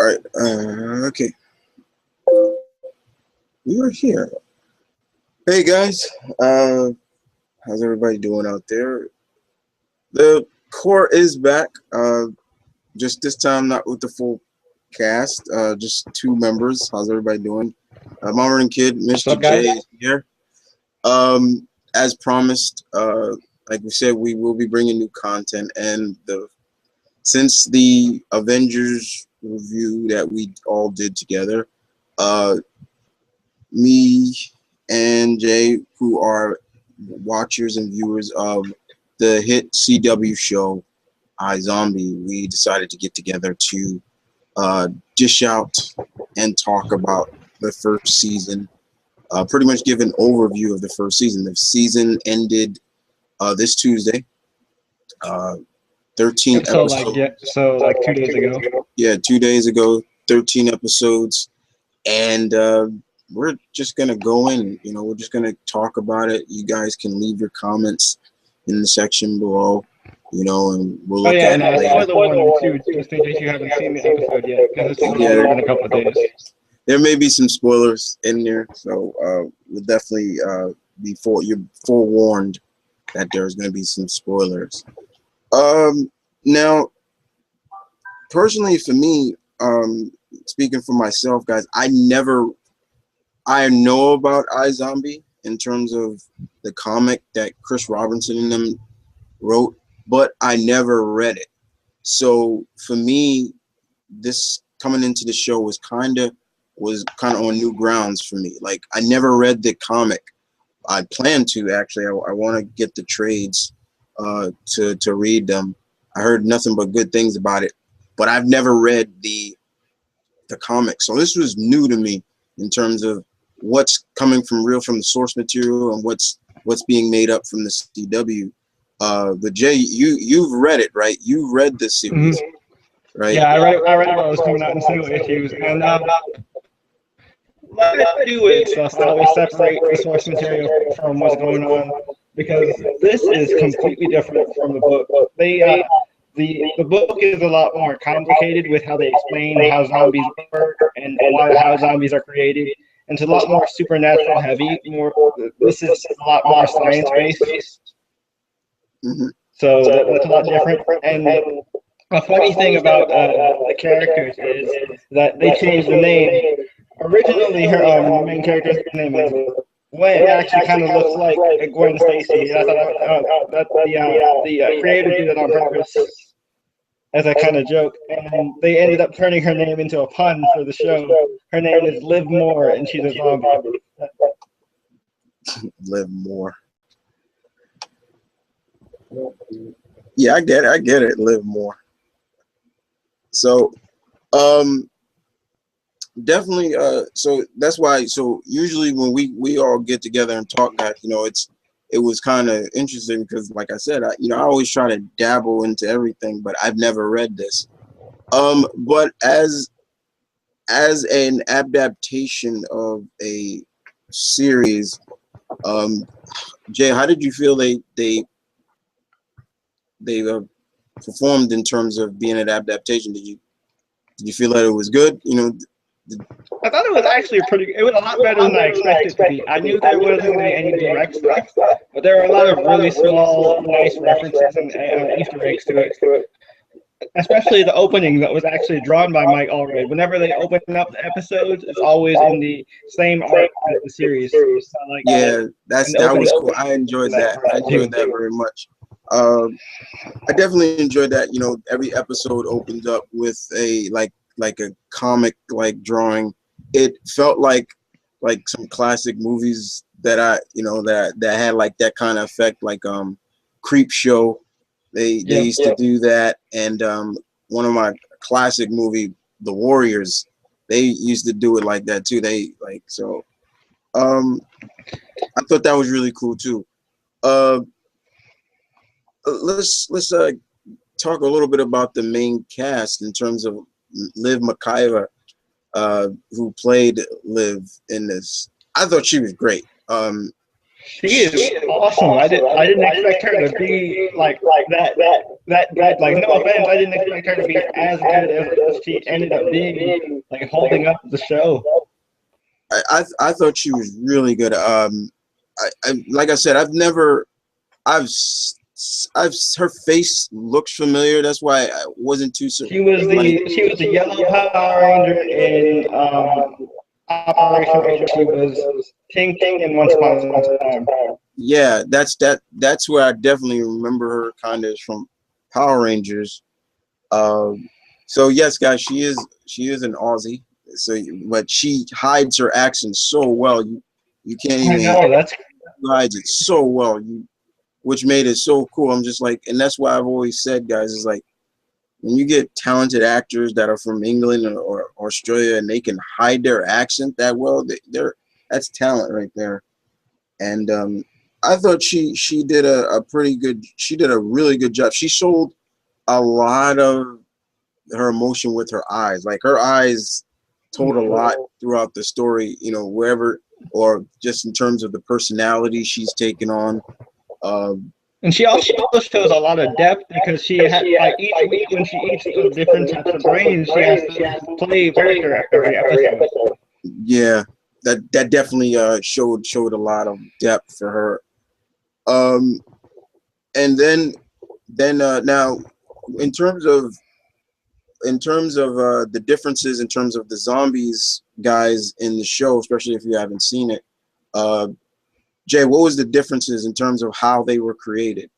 All right. Okay. We are here. Hey guys. How's everybody doing out there? The core is back. Just this time, not with the full cast. Just two members. How's everybody doing? Mama and Kid, Mr. J is here. As promised, like we said, we will be bringing new content, and since the Avengers review that we all did together, me and Jay, who are watchers and viewers of the hit CW show iZombie, we decided to get together to dish out and talk about the first season. Pretty much give an overview of the first season. The season ended this Tuesday. 13 episodes. Like 2 days ago. Yeah, 2 days ago, 13 episodes. And we're just going to go in. We're just going to talk about it. You guys can leave your comments in the section below, and we'll look at it later. Spoiler warning, too, just in case you haven't seen the episode yet, because it's only been a couple of days. There may be some spoilers in there, so we'll definitely you're forewarned that there's going to be some spoilers. Now, personally, for me, speaking for myself, guys, I know about iZombie in terms of the comic that Chris Robinson and them wrote, but I never read it. So for me, this coming into the show was kind of on new grounds for me. Like, I never read the comic. I plan to, actually. I want to get the trades to read them. I heard nothing but good things about it, but I've never read the comic. So this was new to me in terms of what's coming from the source material and what's being made up from the CW. But Jay, you've read it, right? You've read this series, right? Yeah, I read it while it was coming out in single issues, and what I do is slightly separate the source material from what's going on, because this is completely different from the book. The book is a lot more complicated with how they explain how zombies work and how zombies are created. And it's a lot more supernatural heavy. This is a lot more science based. So that's a lot different. And a funny thing about the characters is that they changed the name. Originally, her main character's name is Gwen. It actually kind of looks like Gwen Stacy. And I thought that the creator did it on purpose as a kind of joke. And they ended up turning her name into a pun for the show. Her name is Liv Moore, and she's a zombie. Liv Moore. Yeah, I get it. Liv Moore. So, definitely. So that's why. So usually when we all get together and talk, guys, it was kind of interesting because, like I said, I always try to dabble into everything, but I've never read this. But as an adaptation of a series, Jay, how did you feel they performed in terms of being an adaptation? Did you feel that it was good? I thought it was actually it was a lot better than I expected it to be. I knew there wasn't going to be any direct stuff, but there were a lot of really small, nice references and Easter eggs to it. Especially the opening that was actually drawn by Mike Allred. Whenever they open up the episodes, it's always in the same art as the series. Yeah, that was cool. I enjoyed that. I enjoyed that very much. I definitely enjoyed that. Every episode opens up with a like a comic drawing. It felt like some classic movies that that had like that kind of effect, like Creep Show. They used to do that, and one of my classic movie, The Warriors, they used to do it like that too. I thought that was really cool too. Let's talk a little bit about the main cast in terms of Liv McIver, who played Liv in this. I thought she was great. She is awesome. I didn't expect her to be like that good. Like, no offense, I didn't expect her to be as good as she ended up being, like holding up the show. I thought she was really good. I like I said, I've her face looks familiar. That's why I wasn't too She was the yellow Power Ranger in Operation Overlord. She was Pink in Once Upon a Time. Yeah, that's where I definitely remember her kind of from Power Rangers. So yes, guys, she is an Aussie. So, but she hides her accent so well. You can't I even know that's hides it so well. Which made it so cool. I'm just like, and that's why I've always said, guys, is like when you get talented actors that are from England or Australia and they can hide their accent that well, that's talent right there. And I thought she did she did a really good job. She showed a lot of her emotion with her eyes. Like her eyes told a lot throughout the story, wherever or just in terms of the personality she's taken on. and she also shows a lot of depth because she had like each week when she eats the different types of brains, she has to play a character every episode. Yeah, that definitely showed a lot of depth for her. Um, and then now in terms of the differences in terms of the zombies guys in the show, especially if you haven't seen it, uh, Jay, what was the differences in terms of how they were created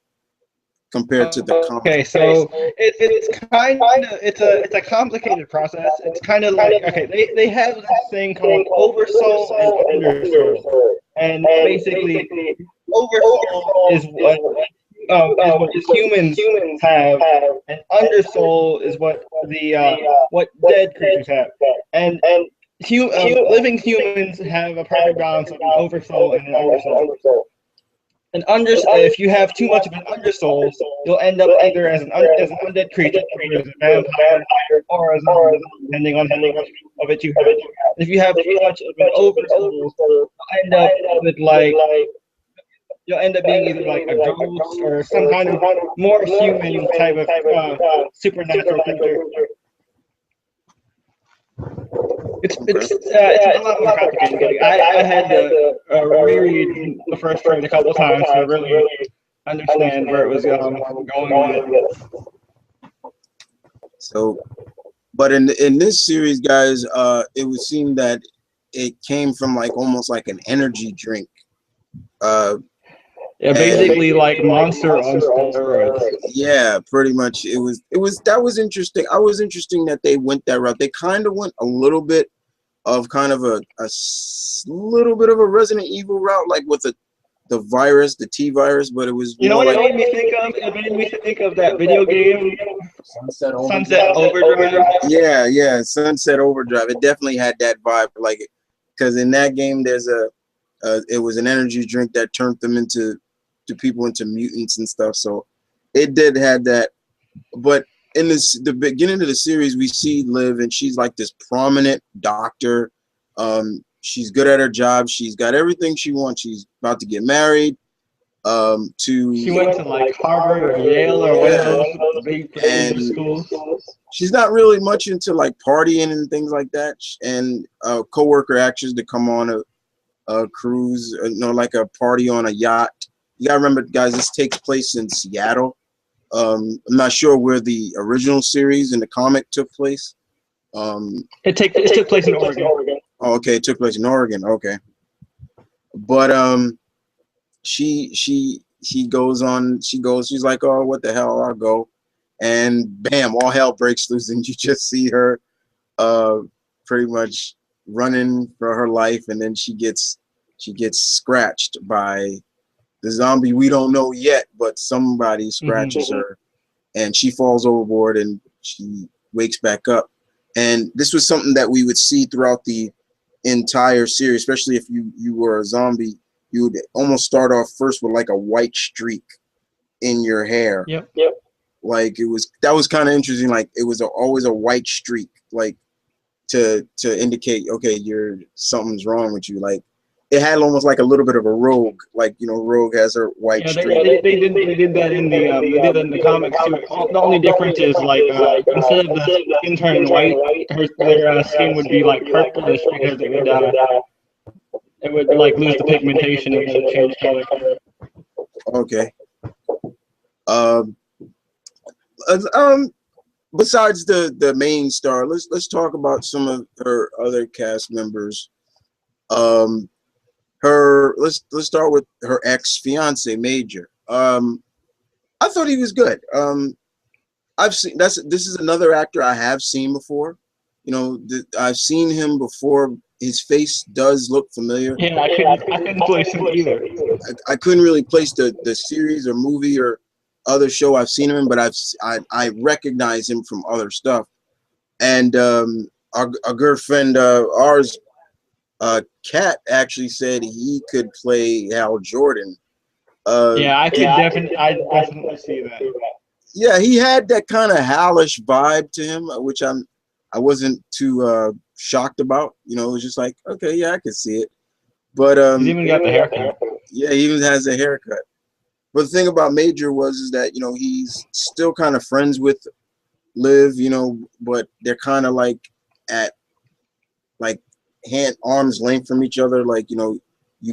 compared to the comic? Okay, so it's kind of it's a complicated process. It's kind of like, okay, they have this thing called oversoul and undersoul, and basically oversoul is what humans have, and undersoul is what dead creatures have, and living humans have a perfect balance of an oversoul and an undersoul. If you have too much of an undersoul, you'll end up either as as an undead creature, or as a vampire, or as a zombie, depending on how much of it you have. If you have too much of an oversoul, you'll end up with you'll end up being either like a ghost or some kind of more human type of supernatural creature. It's a lot more complicated. I had to reread the first trade a couple of times to really understand where it was going with it. So, but in this series, guys, it would seem that it came from like almost like an energy drink. Yeah, basically like Monster on steroids. Yeah, pretty much. That was interesting. I was interesting that they went that route. They kind of went a little bit of kind of a little bit of a Resident Evil route, like with the virus, the T virus, but it was You know more what like it made me think of? It made me think of that video game Sunset Overdrive. yeah, Sunset Overdrive. It definitely had that vibe, like because in that game there's it was an energy drink that turned them into people into mutants and stuff. So it did have that. But in the beginning of the series, we see Liv, and she's like this prominent doctor. She's good at her job. She's got everything she wants. She's about to get married. She went to like Harvard or Yale or one of those big prestigious schools. She's not really much into like partying and things like that. And a coworker asks to come on a cruise, like a party on a yacht. You gotta remember, guys, this takes place in Seattle. I'm not sure where the original series in the comic took place. It took place in Oregon. Oh, okay, it took place in Oregon. Okay, but she goes on. She's like, oh, what the hell? I'll go, and bam, all hell breaks loose, and you just see her, pretty much running for her life, and then she gets scratched by the zombie we don't know yet, but somebody scratches her, and she falls overboard, and she wakes back up. And this was something that we would see throughout the entire series, especially if you were a zombie. You would almost start off first with like a white streak in your hair. Yep. Like that was kind of interesting. Like it was always a white streak, like to indicate, okay, something's wrong with you. Like it had almost like a little bit of a Rogue, like Rogue has her white Yeah, streak. they did that in the they did that in the comics too. The only difference is like instead of the skin turning white, their skin would be like purplish because it would like lose the pigmentation and then change color. Okay. Um, um, besides the main star, let's talk about some of her other cast members. Let's start with her ex-fiance Major. I thought he was good. This is another actor I have seen before. I've seen him before. His face does look familiar. Yeah, I couldn't place him either. I couldn't really place the series or movie or other show I've seen him in, but I recognize him from other stuff. And our good friend ours, Kat, actually said he could play Hal Jordan. Yeah, I definitely see that. Yeah, he had that kind of Hallish vibe to him, which I wasn't too shocked about. It was just like, okay, yeah, I could see it. But He's even got the haircut. yeah, he even has a haircut. But the thing about Major is that he's still kind of friends with Liv, but they're kind of like at like arm's length from each other. Like you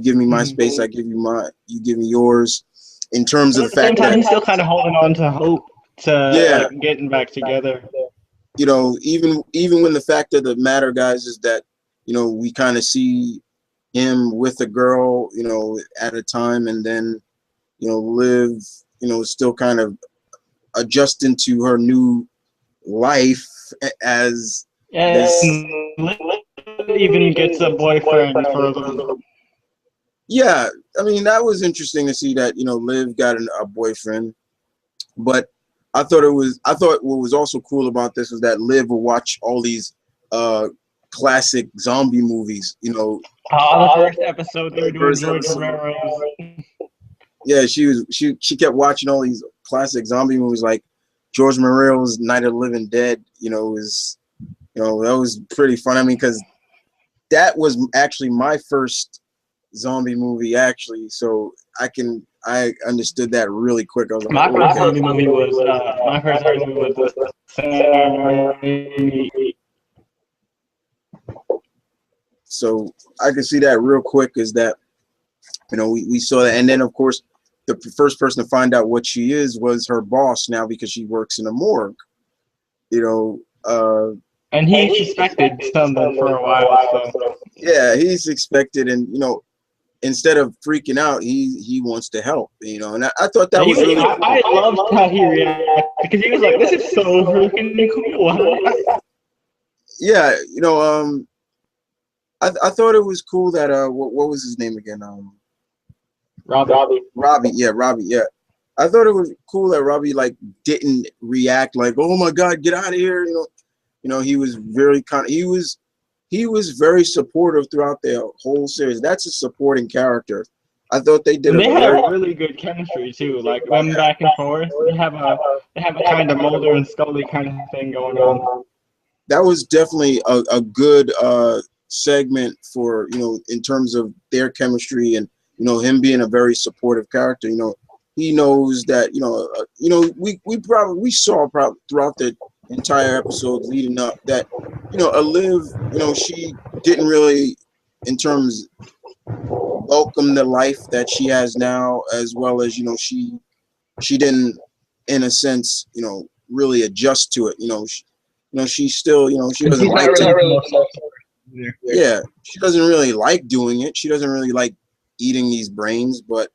give me my space, I give you give me yours. In terms But of at the the same fact time, that he's still kind of holding on to hope to like getting back together. Even when the fact of the matter, guys, is that we kind of see him with a girl, at a time, and then Liv, still kind of adjusting to her new life as this. Liv even gets a boyfriend for a little. Yeah, I mean that was interesting to see that Liv got a boyfriend, but I thought what was also cool about this was that Liv will watch all these classic zombie movies. The first episode they were doing George Romero's. Yeah, she kept watching all these classic zombie movies like George Romero's Night of the Living Dead. That was pretty fun. I mean, because that was actually my first zombie movie, actually. So I understood that really quick. I was like, My first zombie movie was the Sam Raimi. So I could see that real quick. Is that we saw that, and then of course the first person to find out what she is was her boss now because she works in a morgue. And he suspected something for a while. So yeah, he's expected, and instead of freaking out, he wants to help. And I thought that was really. I loved how he reacted because he was like, "This is so freaking cool." Yeah, I thought it was cool that what was his name again? Robbie, yeah, Robbie, yeah. I thought it was cool that Robbie like didn't react like, "Oh my God, get out of here!" He was very he was very supportive throughout the whole series. That's a supporting character. I thought they did. And they have really good chemistry too. Like them back and forth. They have a kind of Mulder and Scully kind of thing going on. That was definitely a good segment for in terms of their chemistry and him being a very supportive character. He knows that we saw probably throughout the entire episode leading up that Liv she didn't really in terms welcome the life that she has now, as well as she didn't in a sense really adjust to it. She still she doesn't like to. Yeah, she doesn't really like doing it. She doesn't really like eating these brains, but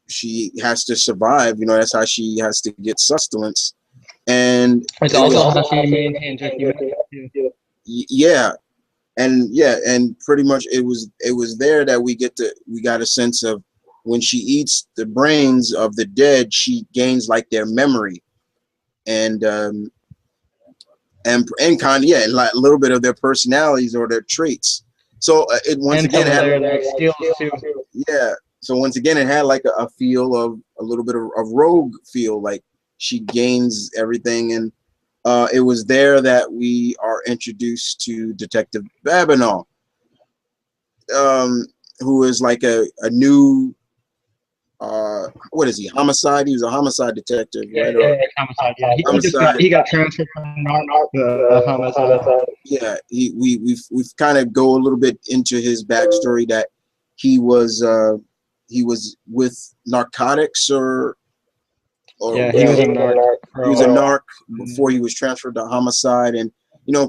she has to survive. That's how she has to get sustenance. And it's also how she maintains her humanity. Yeah, and pretty much it was there that we got a sense of when she eats the brains of the dead, she gains like their memory, and kind of like a little bit of their personalities or their traits. So it once and again had their skills too. Yeah. So once again, it had like a feel of a little bit of rogue feel, like she gains everything, and it was there that we are introduced to Detective Babineau. who is like a new what is he? Homicide. He was a homicide detective, right? Or Homicide. Yeah, homicide. he got transferred from narc to homicide. Yeah, we've kind of go a little bit into his backstory that he was with narcotics or Yeah, he was a narc for he a was a while. narc before he was transferred to homicide, and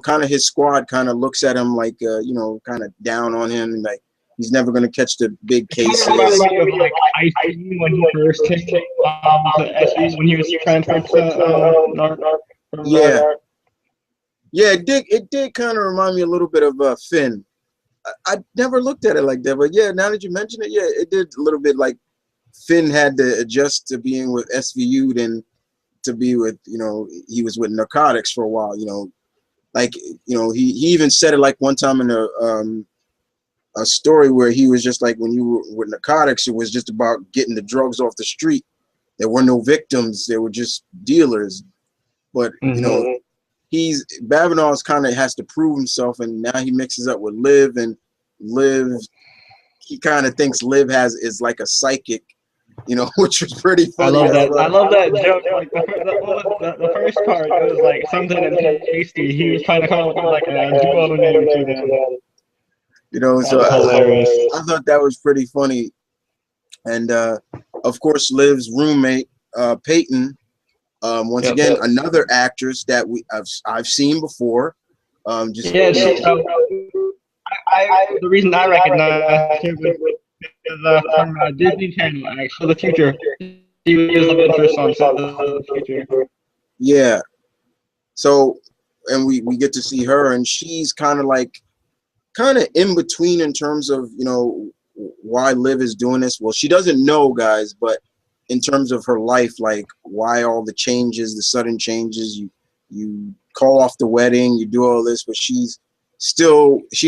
kind of his squad kind of looks at him like kind of down on him, and like he's never going to catch the big It kind cases. of reminded me of like iZombie when he first came to SU when he was transferred to narc. Yeah, yeah, it did kind of remind me a little bit of Finn. I never looked at it like that, but yeah, now that you mention it, yeah, it did a little bit like Finn had to adjust to being with SVU than to be with, he was with narcotics for a while, like, he even said it like one time in a story where he was just like, when you were with narcotics, it was just about getting the drugs off the street. There were no victims. There were just dealers. But, Babinov's kind of has to prove himself, and now he mixes up with Liv, and Liv, he kind of thinks Liv is like a psychic, which was pretty funny. I love that joke. Like the first part, it was like something and tasty. He was trying to come up with like a duo name to them. So hilarious. I thought that was pretty funny. And of course, Liv's roommate, Peyton, once again, another actress that I've seen before. The reason I recognized her was from Disney Channel, actually, the future. She was of interest on the future. Yeah. So, and we get to see her, and she's kind of in between in terms of why Liv is doing this. Well, she doesn't know, guys, but in terms of her life, like why all the changes, the sudden changes, you call off the wedding, you do all this, but she's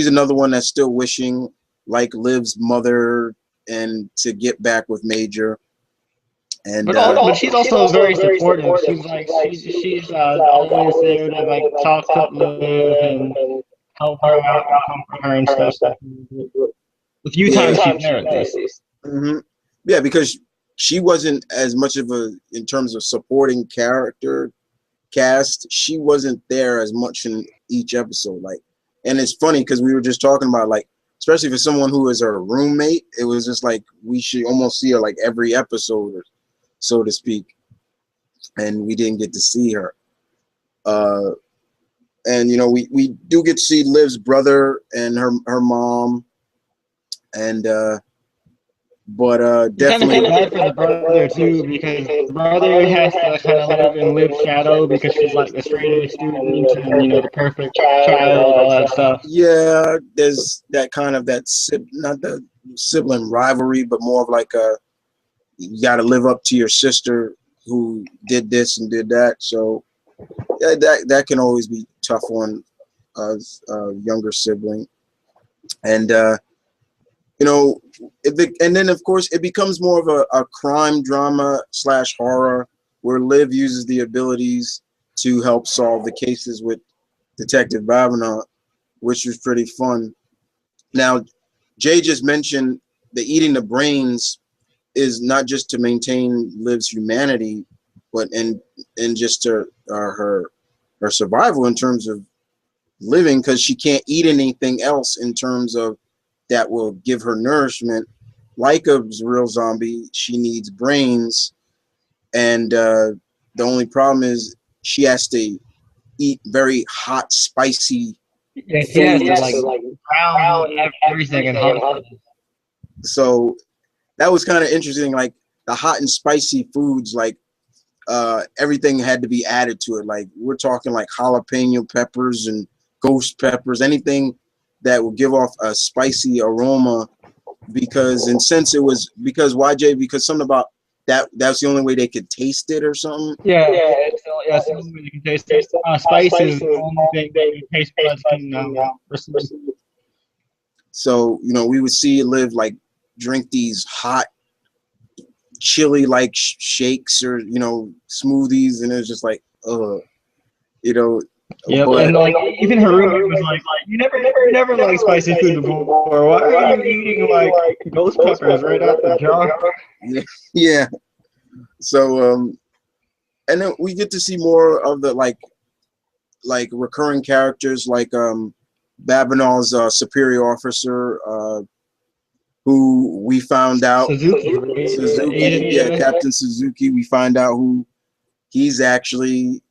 another one that's still wishing like Liv's mother and to get back with Major. And but she's also very supportive. She's like she's always there to like talk to Liv and help her out, comfort her and stuff. The few times she's there, at least. Mm-hmm. Yeah, because she wasn't as much of in terms of supporting character cast, she wasn't there as much in each episode. Like, and it's funny because we were just talking about, like, especially for someone who is her roommate, it was just like we should almost see her like every episode, so to speak. And we didn't get to see her. And we do get to see Liv's brother and her mom, and but definitely kind of feel bad for the brother too, because the brother has to kind of live in Liv's shadow because she's like the straight A student and the perfect child, all that stuff. Yeah, there's that kind of not the sibling rivalry, but more of like you got to live up to your sister who did this and did that. So yeah, that can always be tough on a younger sibling, and and then of course it becomes more of a crime drama / horror where Liv uses the abilities to help solve the cases with Detective Babinot, which was pretty fun. Now, Jay just mentioned the eating the brains is not just to maintain Liv's humanity, but and just to her survival in terms of living, because she can't eat anything else in terms of that will give her nourishment. Like a real zombie, she needs brains, and the only problem is she has to eat very hot, spicy foods. Like brown everything and hot. So that was kind of interesting. Like the hot and spicy foods, like everything had to be added to it. Like we're talking like jalapeno peppers and ghost peppers, anything that will give off a spicy aroma. Because since it was because YJ, because something about that's the only way they could taste it or something. It's the only way they can taste it. Spice is the only thing that taste buds can receive. So we would see Liv like drink these hot chili shakes or smoothies, and it was just like Yep, But and like even her roommate was like, you never liked spicy food before. Why are you eating like ghost peppers right out the jar?" yeah, so and then we get to see more of the like recurring characters like Babinal's superior officer, who we found out Suzuki, the Suzuki, Asian yeah, guy. Captain Suzuki. We find out who he's actually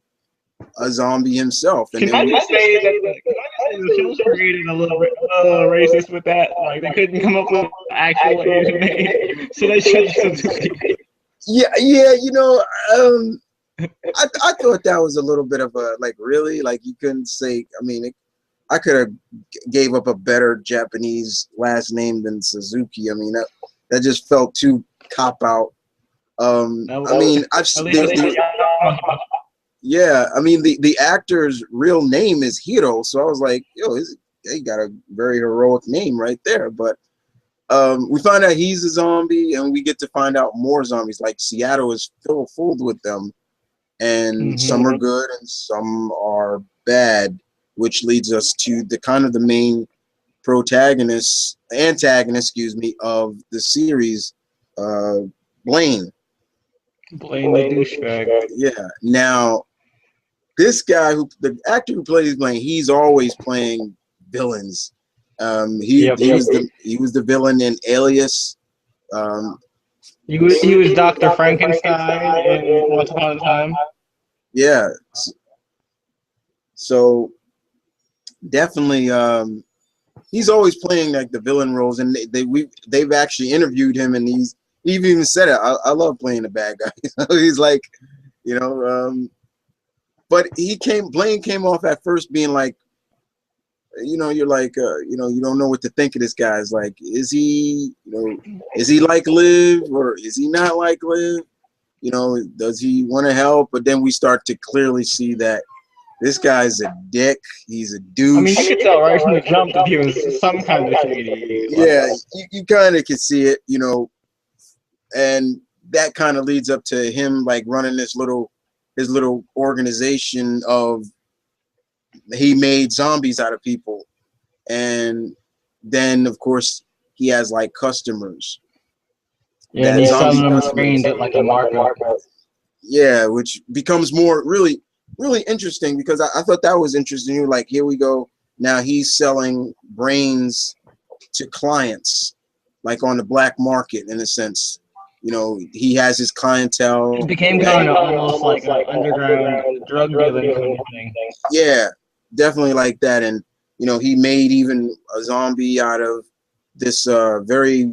a zombie himself, and Can then I we just say that the show's created a little racist with that? Like they couldn't come up with an actual Asian name, so they chose Suzuki. yeah, um, I thought that was a little bit of a like really like you couldn't say. I mean, I could have gave up a better Japanese last name than Suzuki. I mean that just felt too cop out. I mean I've At least the yeah, I mean the actor's real name is Hiro, so I was like, yo, he got a very heroic name right there. But we find out he's a zombie, and we get to find out more zombies. Like Seattle is full with them, and some are good and some are bad, which leads us to the kind of the main antagonist, excuse me, of the series, uh, Blaine. Blaine the douchebag. Yeah. Now, this guy the actor who plays Blaine, he's always playing villains. Yep. He was the villain in Alias. Um, He was Dr. Frankenstein in Once Upon a Time. yeah. So definitely, he's always playing like the villain roles, and they've actually interviewed him, and he even said it. I love playing the bad guy. He's like, you know, but Blaine came off at first being like, you're like, you don't know what to think of this guy. It's like, is he like Liv or is he not like Liv? Does he want to help? But then we start to clearly see that this guy's a dick. He's a douche. I mean, you could tell right from the jump that he was some kind of shady. Yeah, you kind of can see it, and that kind of leads up to him like running his little organization of he made zombies out of people, and then of course he has like customers. Yeah, and he's selling them brains at like a markup. Yeah, which becomes more really interesting because I thought that was interesting. You're like, here we go. Now he's selling brains to clients, like on the black market in a sense. He has his clientele. It became kind of almost like an underground drug dealing kind of thing. Yeah, definitely like that. And he made even a zombie out of this very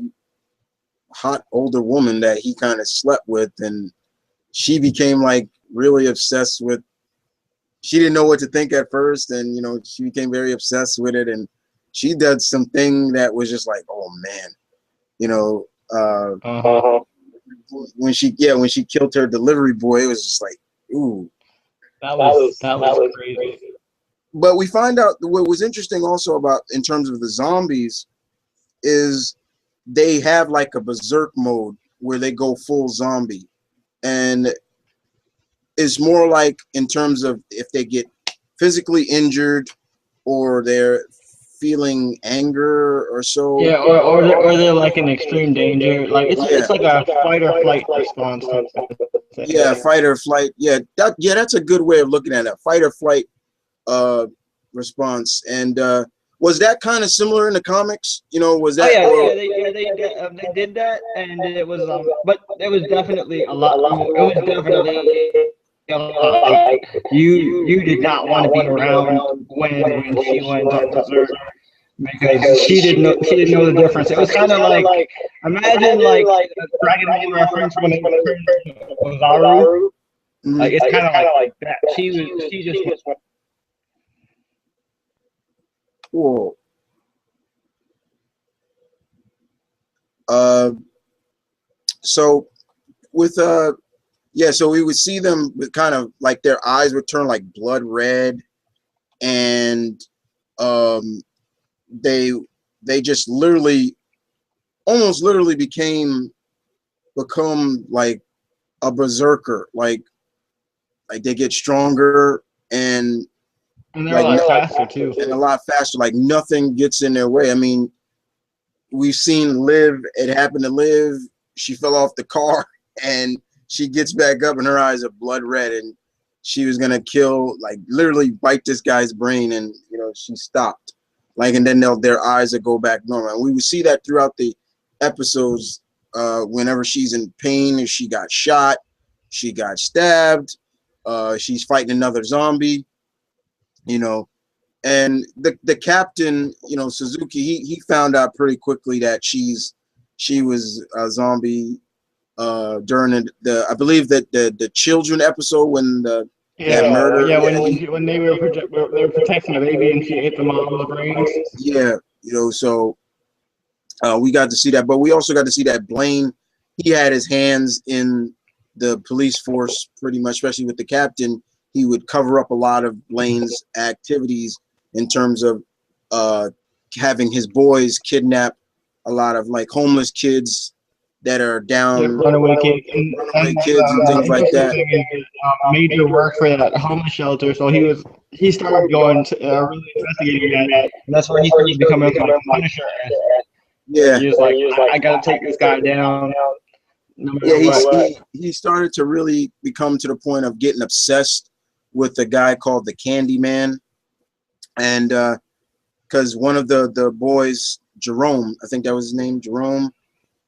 hot older woman that he kind of slept with, and she became like really obsessed with. She didn't know what to think at first, and she became very obsessed with it, and she did something that was just like, oh man, when she killed her delivery boy, it was just like, ooh, that was crazy. But we find out what was interesting also about in terms of the zombies is they have like a berserk mode where they go full zombie, and it's more like in terms of if they get physically injured or they're feeling anger or so. Yeah, or they're like in extreme danger. Like it's like a fight or flight response. Yeah, fight or flight. Yeah, that's a good way of looking at it. Fight or flight response. And was that kind of similar in the comics? Was that? They did that, and it was but it was definitely a lot. It was definitely like you did not want to be around when she went on berserk because she didn't know the difference. It was kind of like imagine like a Dragon Ball reference when it turned to Ozaru. Like it's kind of like that. She just went. Cool. So with so we would see them with kind of like their eyes would turn like blood red, and they just almost literally become like a berserker, like they get stronger, and And they're a like lot faster too. and a lot faster. Like nothing gets in their way. I mean, we've seen Liv. It happened to Liv. She fell off the car and she gets back up and her eyes are blood red and she was gonna kill, like literally bite this guy's brain, and she stopped. Like, and then their eyes would go back normal. And we would see that throughout the episodes. Whenever she's in pain, if she got shot, she got stabbed, she's fighting another zombie, and the captain, Suzuki, he found out pretty quickly that she was a zombie during the I believe that the children episode when that murder. Yeah, when they were protecting the baby and she ate the mom's brains. Yeah, so we got to see that, but we also got to see that Blaine, he had his hands in the police force pretty much, especially with the captain. He would cover up a lot of Blaine's activities in terms of having his boys kidnap a lot of like homeless kids that are down, runaway kids and things like that. Major work for that homeless shelter, so he started going to really investigating that, and that's where he started becoming like a Punisher. Yeah, he was like, I gotta take this guy down. No he started to really become to the point of getting obsessed with a guy called the Candy Man, and because one of the boys, Jerome, I think that was his name, Jerome.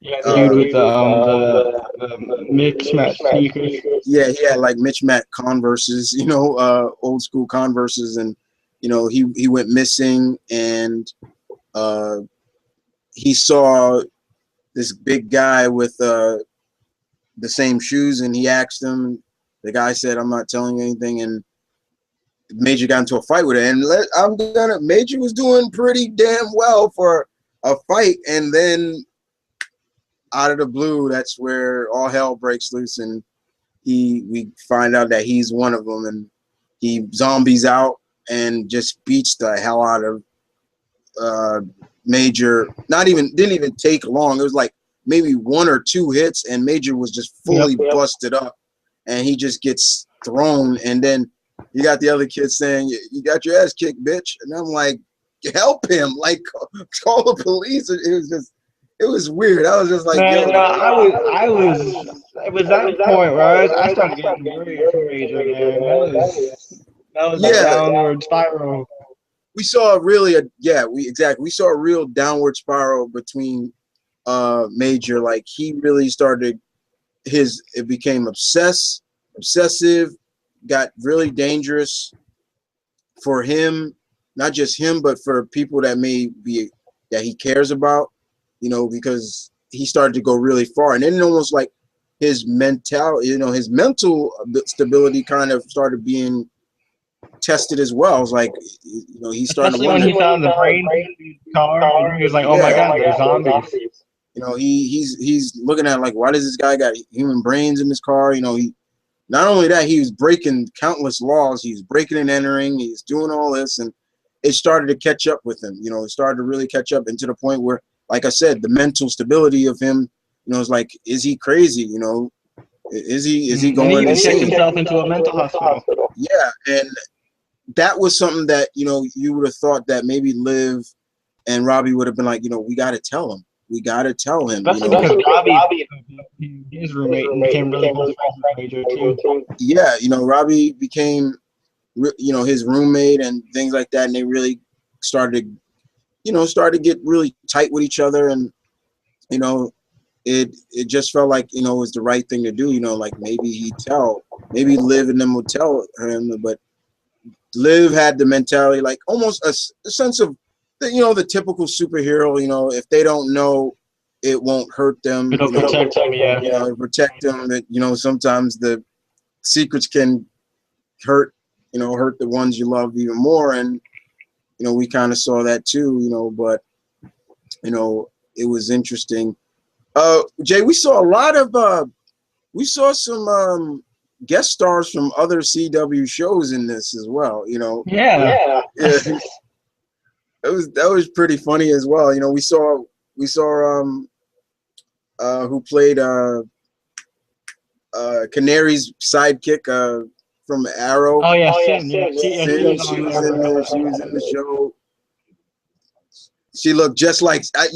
Yeah, the dude with the mixed match sneakers. Yeah, he had like mismatched Converses, old school Converses, and he went missing, and he saw this big guy with the same shoes, and he asked him. The guy said, "I'm not telling you anything," and Major got into a fight with it. And Major was doing pretty damn well for a fight, and then out of the blue, that's where all hell breaks loose, and we find out that he's one of them, and he zombies out and just beats the hell out of Major. Didn't even take long. It was like maybe 1 or 2 hits, and Major was just fully busted up, and he just gets thrown. And then you got the other kid saying, "You got your ass kicked, bitch," and I'm like, "Help him! Like, call the police!" It was weird. I was just like, man, I was. It was that point where I started getting worried for Major, man. That was a downward spiral. We saw we saw a real downward spiral between Major. Like, he really started it became obsessive, got really dangerous for him, not just him, but for people that he cares about. Because he started to go really far, and then almost like his mental stability kind of started being tested as well. It was like, he started Especially when he found the brain car, and he was like, "Oh my God, they're zombies." He's looking at like, why does this guy got human brains in his car? He not only that, he was breaking countless laws. He was breaking and entering. He's doing all this, and it started to catch up with him. It started to really catch up, and to the point where, like I said, the mental stability of him, is like, is he crazy? Is he going and he insane? checked himself into a mental hospital. Yeah, and that was something that you would have thought that maybe Liv and Robbie would have been like, we got to tell him. We got to tell him. Especially because Robbie, his roommate, became really close friends with Major too. Yeah, Robbie became, his roommate and things like that, and they really started to get really tight with each other, and it just felt like it was the right thing to do. Like maybe Liv and them would tell him, but Liv had the mentality, like almost a sense of the typical superhero. If they don't know, it won't hurt them. It'll protect them, protect them. That sometimes the secrets can hurt the ones you love even more, and we kind of saw that too. But it was interesting. Jay, we saw some guest stars from other CW shows in this as well. Yeah. That was pretty funny as well. We saw who played Canary's sidekick, from Arrow. Oh yeah, Sin. Yeah, Sin, she was in there. She was in the show. She looked just like. I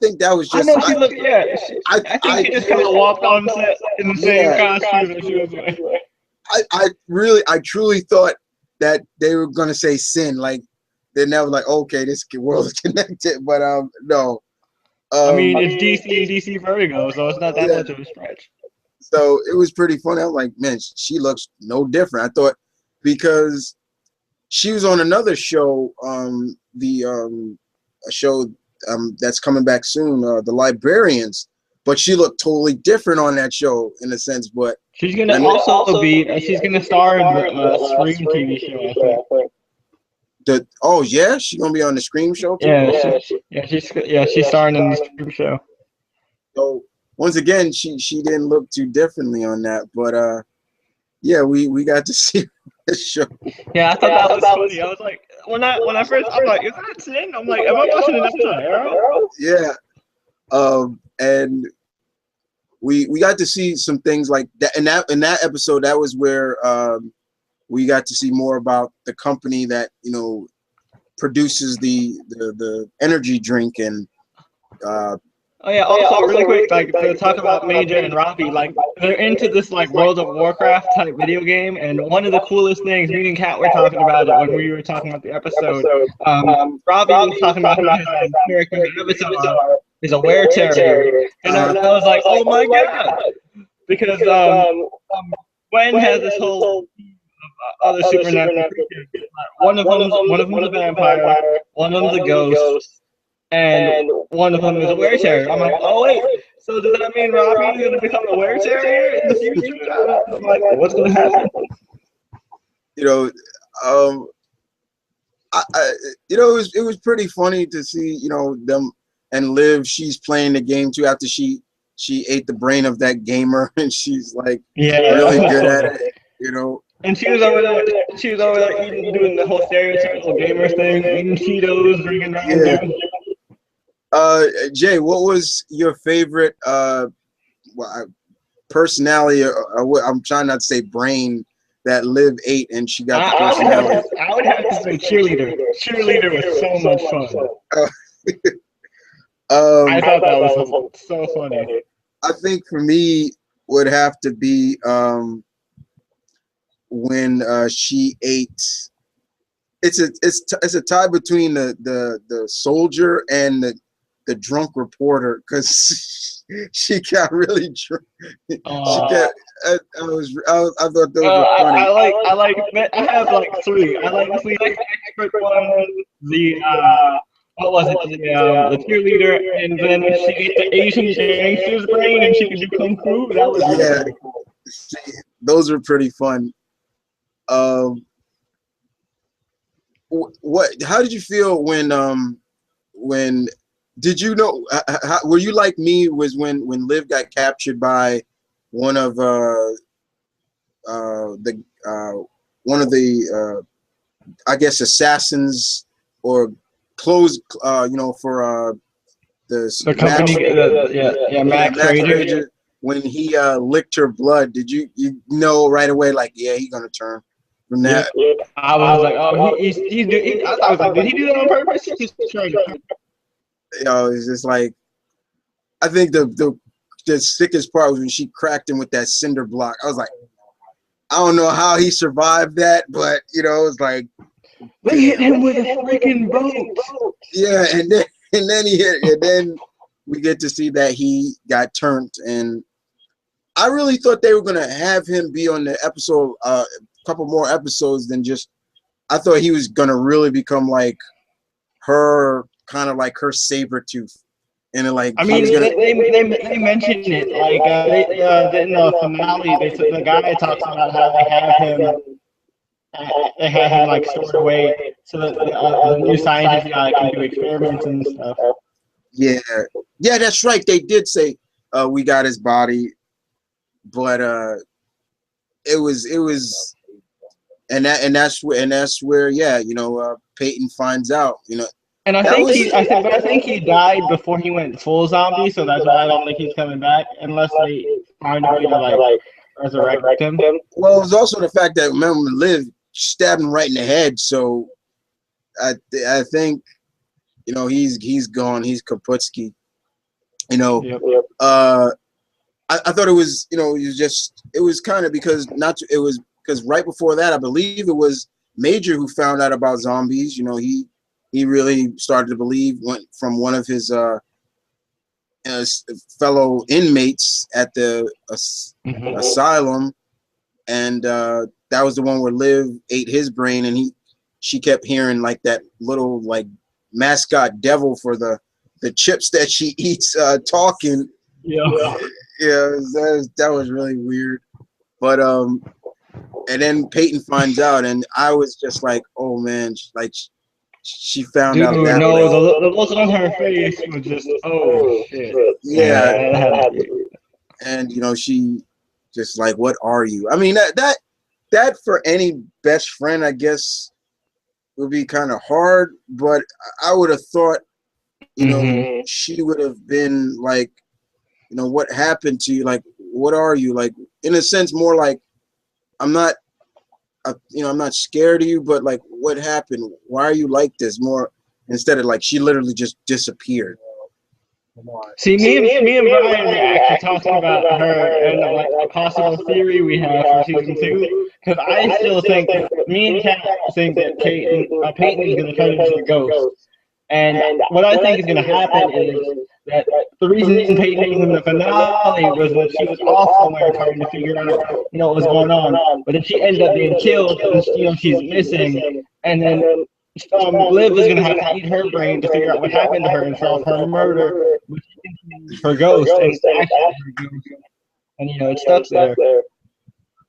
think that was just. I know she looked. Yeah, I think she just kind of walked on set in the same costume that she was wearing. I truly thought that they were gonna say Sin. Like they're never like, okay, this world is connected, but no. I mean, it's DC Vertigo, so it's not that much of a stretch. So it was pretty funny. I was like, man, she looks no different. I thought because she was on another show, a show that's coming back soon, The Librarians, but she looked totally different on that show in a sense. But she's gonna also be she's gonna star in the Scream TV show, I think. She's gonna be on the Scream show too. She's starring in the Scream show. So once again, she didn't look too differently on that, but we got to see the show. Yeah, I thought that was funny. I was like, when I first, I'm like, is that Sin? I'm like, am I watching an episode of Arrow? Yeah, and we got to see some things like that. In that episode, that was where we got to see more about the company that produces the energy drink and. Oh yeah, also really quick, like to talk about Major and Robbie, like they're into this like World of Warcraft type video game, and one of the coolest things, me and Kat were talking about it when we were talking about the episode. Robbie was talking about how his character Avatar is a were terrier, and I was like, oh my god, because Gwen has this whole other supernatural creatures. One of them's a vampire, one of them's a ghost. And one of them is a were terrier. I'm like, oh wait, so does that mean Robbie is gonna become a were terrier in the future? I'm like, what's gonna happen? It was pretty funny to see them and Liv. She's playing the game too after she ate the brain of that gamer, and she's like really good at it. And she was over there eating, doing the whole stereotypical gamer thing, eating Cheetos, drinking Mountain Dew. Jay, what was your favorite personality? I'm trying not to say brain that Liv ate, and she got the personality. I would have to say cheerleader. Cheerleader was so much fun. I thought that was so funny. I think for me would have to be when she ate. It's a tie between the soldier and the drunk reporter, because she got really drunk. I thought those were funny. I have like three. I like the expert one, the what was it? The cheerleader, and then she ate the Asian gangster's brain, and she could do kung fu. That was really cool. Those were pretty fun. How did you feel when did you know? Were you like me? Was when Liv got captured by one of the I guess assassins or clothes for the company, Max Rager. When he licked her blood, did you know right away, like, yeah, he's gonna turn from that? Yeah. I was like, oh, I was like, did he do that on purpose? He's trying to. It's just like, I think the sickest part was when she cracked him with that cinder block. I was like, I don't know how he survived that, but it was like they hit him with a freaking boat. Yeah, and then he hit, and then we get to see that he got turned, and I really thought they were gonna have him be on the episode, a couple more episodes than just. I thought he was gonna really become like her. Kind of like her saber tooth, and like I mean, they mentioned it like in the finale. The guy talks about how they have him like stored away so that the new scientist guy can do experiments and stuff. Yeah, that's right. They did say we got his body, but it was, and that's where Peyton finds out, And I think he died before he went full zombie, so that's why I don't think he's coming back unless they find a way to like resurrect him. Well, it was also the fact that remember when Liv stabbed him right in the head. So I think he's gone. He's Kaputski. Yep. I thought it was it was kind of because it was because right before that I believe it was Major who found out about zombies. He really started to believe from one of his fellow inmates at the asylum, and that was the one where Liv ate his brain, and she kept hearing like that little like mascot devil for the chips that she eats talking. Yeah. Yeah, that was really weird. But and then Peyton finds out, and I was just like, oh man, like she found out that no, way. the look on her face was just, oh shit. Yeah, and she just like, what are you? I mean, that for any best friend, I guess, would be kind of hard. But I would have thought, she would have been like, what happened to you? Like, what are you? Like, in a sense, more like, I'm not scared of you, but like, what happened? Why are you like this? More instead of like, she literally just disappeared. See, me and Brian actually talking about her and like a possible theory we have for season 2, because I still think me and Kat think that Peyton is going to turn into a ghost. And what I think is going to happen is that the reason Peyton was in the finale was that she was off somewhere trying to figure out, what was going on. But then she ended up being killed, and she's missing. And then Liv is going to have to eat her brain to figure out what happened to her and solve her murder, which she thinks is her ghost, and it's actually her ghost. And it's stuck there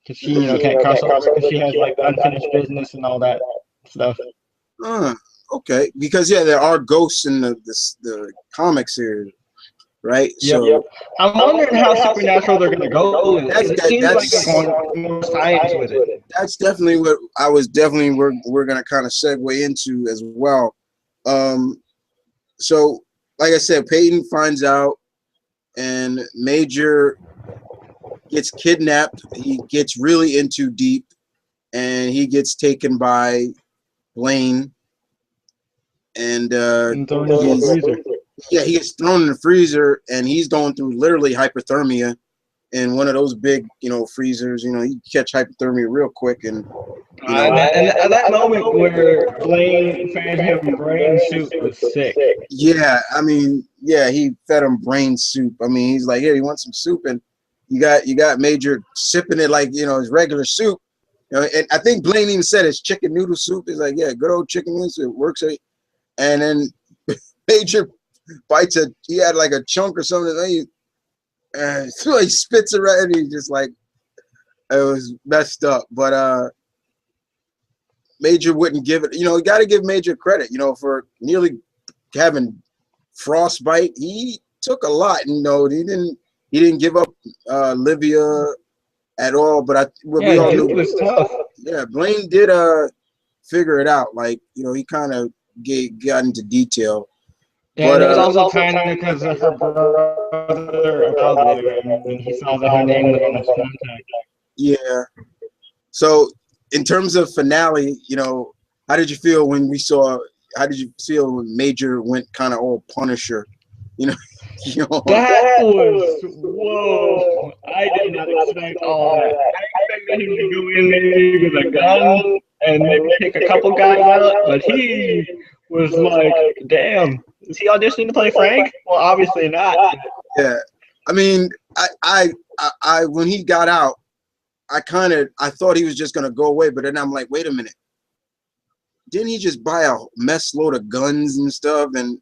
because she can't cross over because she has like unfinished business and all that stuff. Okay, because there are ghosts in the comic series, right? Yep. I'm wondering how supernatural they're gonna go. It seems like they're going more science with it. That's definitely what I was we're gonna kind of segue into as well. So like I said, Peyton finds out, and Major gets kidnapped. He gets really into deep, and he gets taken by Blaine. And he gets thrown in the freezer, and he's going through literally hypothermia in one of those big, freezers. You catch hypothermia real quick, and and that moment where Blaine fed him brain soup was sick. Yeah, I mean, he fed him brain soup. I mean, he's like, here, you want some soup? And you got Major sipping it like his regular soup. And I think Blaine even said it's chicken noodle soup. He's like, yeah, good old chicken noodle soup. It works. And then Major bites he had like a chunk or something. So he spits it right, and he's just like, it was messed up. But Major wouldn't give it. You got to give Major credit. For nearly having frostbite. He took a lot. He didn't give up Livia at all. But we all knew it was tough. Yeah, Blaine did figure it out. Like he kind of got into detail. Yeah, but it was also kind of because of her brother about it, and he saw that her name was on his contact. Yeah. So, in terms of finale, how did you feel when we saw? How did you feel when Major went kind of all Punisher? That was whoa! I did not expect all that. I expected him to go in maybe with a gun and maybe take a couple guys out, but he was like, damn. Is he auditioning to play Frank? Well, obviously not. Yeah, I mean, I when he got out, I thought he was just gonna go away, but then I'm like, wait a minute, didn't he just buy a mess load of guns and stuff? And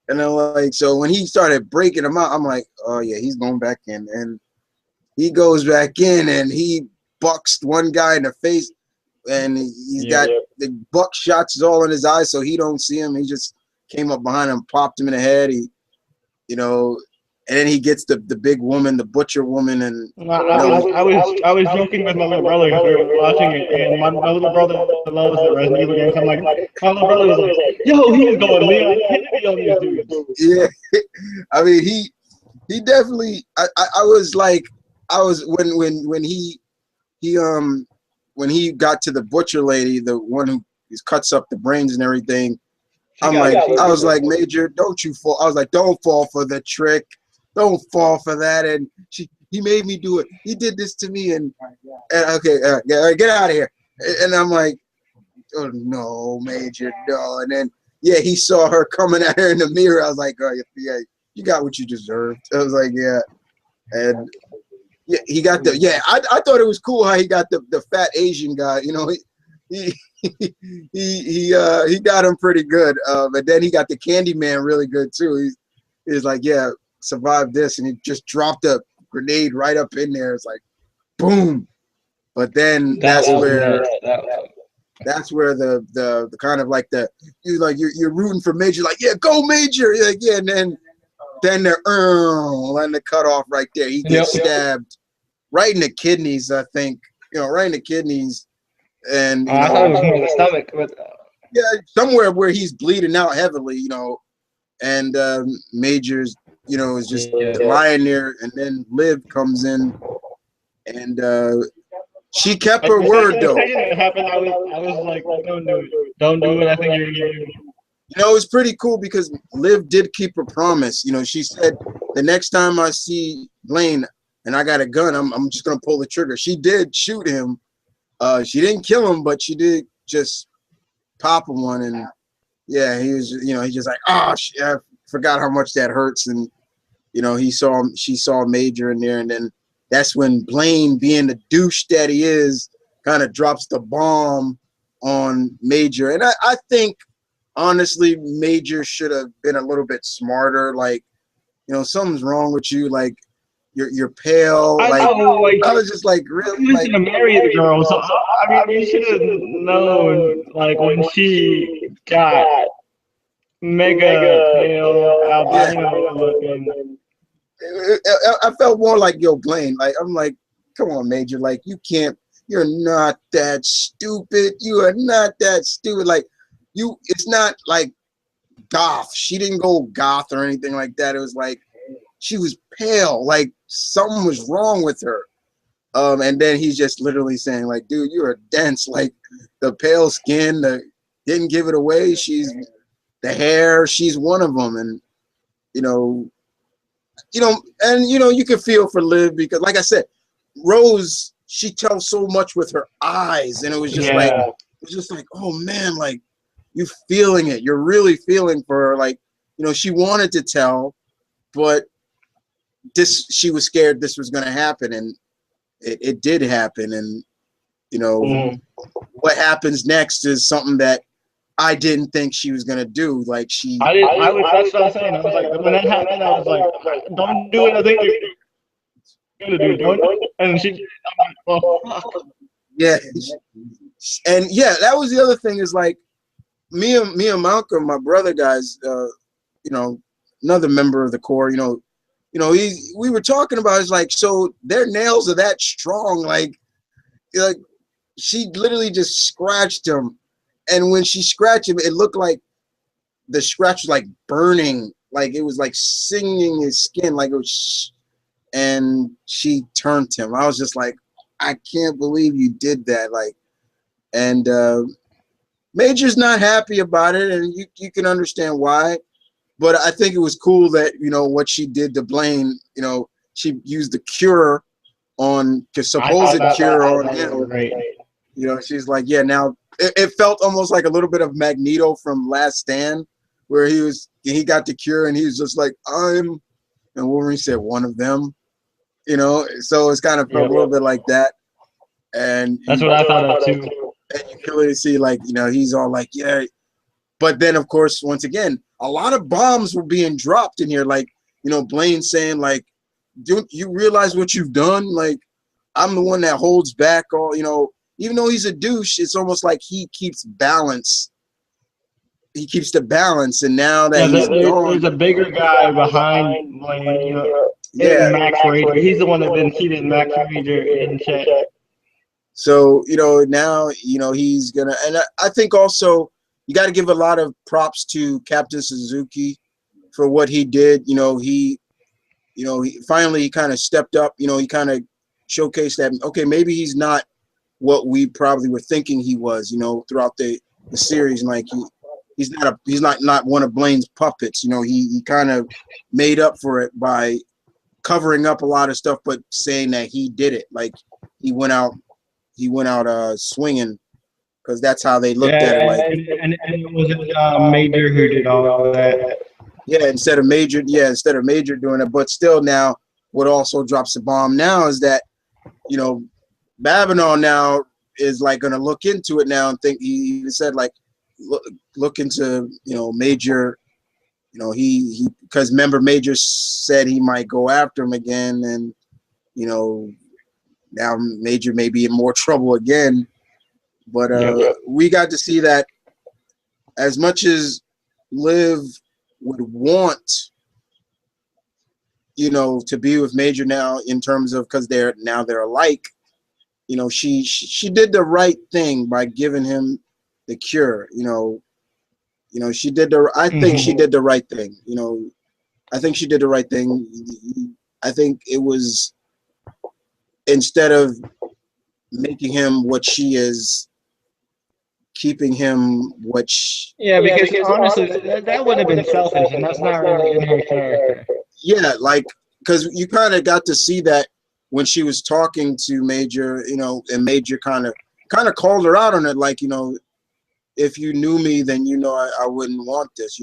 I'm like, so when he started breaking them out, I'm like, oh yeah, he's going back in, and he goes back in, and he bucks one guy in the face, and he's got the buck shots all in his eyes, so he don't see him. He just came up behind him, popped him in the head. And then he gets the big woman, the butcher woman, and I was joking with my little brother because we were watching it, and my little brother loves the Resident Evil games. I'm like, my little brother was like, yo, he's going Leon Kennedy on these dudes. Yeah, I mean he definitely. I was like, I was when when he got to the butcher lady, the one who cuts up the brains and everything. I was like, Major, don't you fall. I was like, don't fall for the trick. Don't fall for that. And he made me do it. He did this to me. And okay, get out of here. And I'm like, oh no, Major, no. And then, yeah, he saw her coming at her in the mirror. I was like, oh, yeah, you got what you deserved. I was like, yeah. And yeah, he got the, yeah, I thought it was cool how he got the fat Asian guy. You know, he he got him pretty good. But then he got the Candyman really good too. He was like, yeah, survive this, and he just dropped a grenade right up in there. It's like, boom. But then that's where the kind of like you're rooting for Major, like, yeah, go Major, like, yeah, and then they're letting the cut off right there. He gets stabbed right in the kidneys, I think, right in the kidneys. And I thought it was more the stomach, but yeah, somewhere where he's bleeding out heavily, and Major's, is just lying there, and then Liv comes in, and she kept her word though. It happened. I was like, don't do it. I think you're gonna do it. It's pretty cool because Liv did keep her promise. She said the next time I see Blaine and I got a gun, I'm just gonna pull the trigger. She did shoot him. She didn't kill him, but she did just pop him one, and yeah, he was, he's just like, oh, I forgot how much that hurts, and she saw Major in there, and then that's when Blaine, being the douche that he is, kind of drops the bomb on Major, and I think honestly Major should have been a little bit smarter, like, something's wrong with you, like. You're pale. I was just like, really? You should have married the girl. So I mean, you should have known, like, when she got mega pale, albino looking. I felt more like, yo, Blaine. Like, I'm like, come on, Major. Like, you're not that stupid. You are not that stupid. Like, it's not like goth. She didn't go goth or anything like that. It was like, she was pale, like something was wrong with her. And then he's just literally saying, like, dude, you're dense, like the pale skin, didn't give it away. She's the hair, she's one of them. And, and you can feel for Liv because, like I said, Rose, she tells so much with her eyes. And it was just like, oh man, like you feeling it. You're really feeling for her. Like, she wanted to tell, but she was scared this was going to happen, and it did happen. And what happens next is something that I didn't think she was going to do. Like that's what I was saying. I was like, when that happened, I was like, don't do it. I think you're gonna do. Don't. And she, I'm like, oh. Yeah, and yeah, that was the other thing is like me and Malcolm, my brother guys, another member of the Corps, we were talking about, it's like, so their nails are that strong, like she literally just scratched him, and when she scratched him, it looked like the scratch was like burning, like it was like singing his skin, like it was, and she turned him. I was just like, I can't believe you did that, like, and Major's not happy about it, and you can understand why. But I think it was cool that, what she did to Blaine, she used the cure on, supposed cure on him. Right. She's like, yeah, now it felt almost like a little bit of Magneto from Last Stand, where he got the cure and he was just like, and Wolverine said, one of them, so it's kind of felt a little bit like that. And that's what I thought of too. And you clearly see, like, he's all like, yeah. But then, of course, once again, a lot of bombs were being dropped in here. Like, Blaine saying, like, do you realize what you've done? Like, I'm the one that holds back all, even though he's a douche, it's almost like he keeps balance. He keeps the balance. And now that there's a bigger guy behind Blaine, Max Rager. He's the one that been keeping Max Rager in check. So, now, he's going to, and I think also, you got to give a lot of props to Captain Suzuki for what he did. He finally kind of stepped up. He kind of showcase that, okay, maybe he's not what we probably were thinking he was, throughout the series. And like he's not one of Blaine's puppets. He kind of made up for it by covering up a lot of stuff, but saying that he did it. Like he went out swinging, because that's how they looked at it. Like, and it was Major who did all of that. Yeah, instead of Major doing it. But still, now what also drops the bomb now is that Babinal now is like going to look into it now and think, he even said like look into Major. He because remember Major said he might go after him again, and now Major may be in more trouble again. But we got to see that as much as Liv would want to be with Major now, in terms of, because they're alike, she did the right thing by giving him the cure. She did I think she did the right thing. I think she did the right thing. I think it was, instead of making him what she is, keeping him what she... Yeah, because honestly, that would have been selfish, and that's not really in her character. Yeah, like, because you kind of got to see that when she was talking to Major, and Major kind of called her out on it, like, if you knew me, then I wouldn't want this,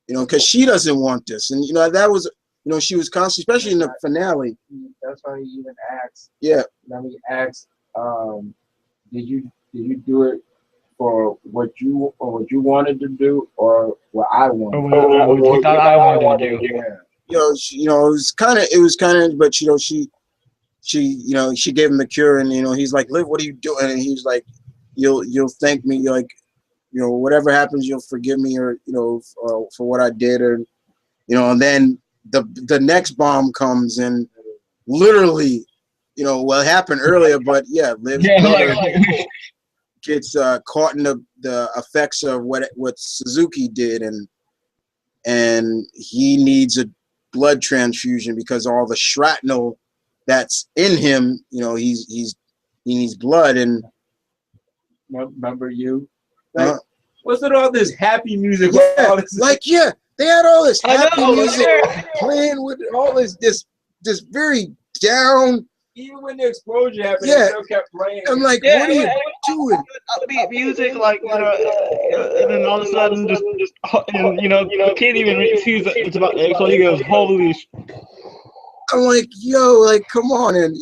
because she doesn't want this, and that was, she was constantly, especially in the finale. That's why he even asked. Yeah. He asked, did you do it for what you wanted to do, or what I wanted? Or what you thought I wanted to do. Yeah. It was kind of, but she gave him the cure, and he's like, Liv, what are you doing? And he's like, you'll thank me, you're like, whatever happens, you'll forgive me, or for what I did, or and then the next bomb comes, and literally, well, it happened earlier, but yeah, Liv's brother gets caught in the effects of what Suzuki did, and he needs a blood transfusion because all the shrapnel that's in him, he needs blood. And remember you, like, what's with all this happy music? Yeah, they had all this happy music playing with all this very down. Even when the explosion happened, it still kept playing. I'm like, what are you doing? Upbeat music, like, and then all of a sudden, just and you can't even refuse that it's about X. So he goes, holy. I'm like, yo, like, come on, and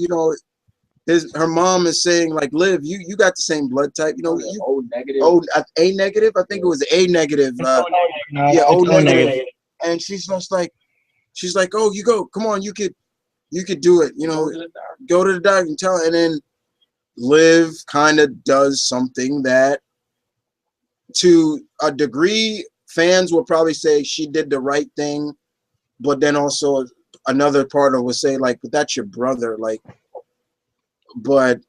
her mom is saying, like, Liv, you got the same blood type, you O negative. A negative. I think it was A negative. O negative. And she's just like, oh, you go, come on, you could do it, go to the doctor and tell her. And then Liv kind of does something that, to a degree, fans will probably say she did the right thing, but then also another part of will say, like, but that's your brother, like. But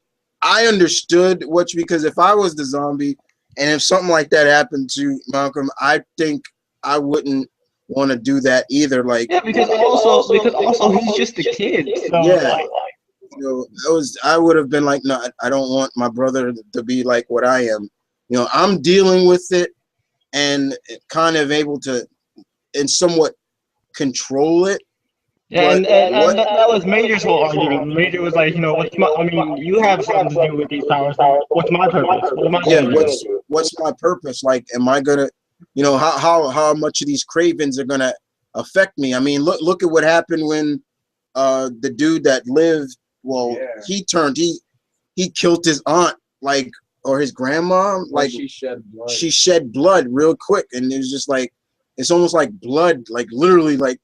I understood because if I was the zombie, and if something like that happened to Malcolm, I think I wouldn't want to do that either. Like, yeah, because also he's just a kid. So yeah, I would have been like, no, I don't want my brother to be like what I am. I'm dealing with it and kind of able to, and somewhat control it. Yeah, and that was Major's whole argument. Major was like, you have something to do with these powers. What's my purpose? What's my purpose? Like, am I gonna, how much of these cravens are gonna affect me? I mean, look at what happened when the dude that lived, he killed his aunt, like, or his grandma, like, she shed blood real quick, and it was just like, it's almost like blood, like, literally, like.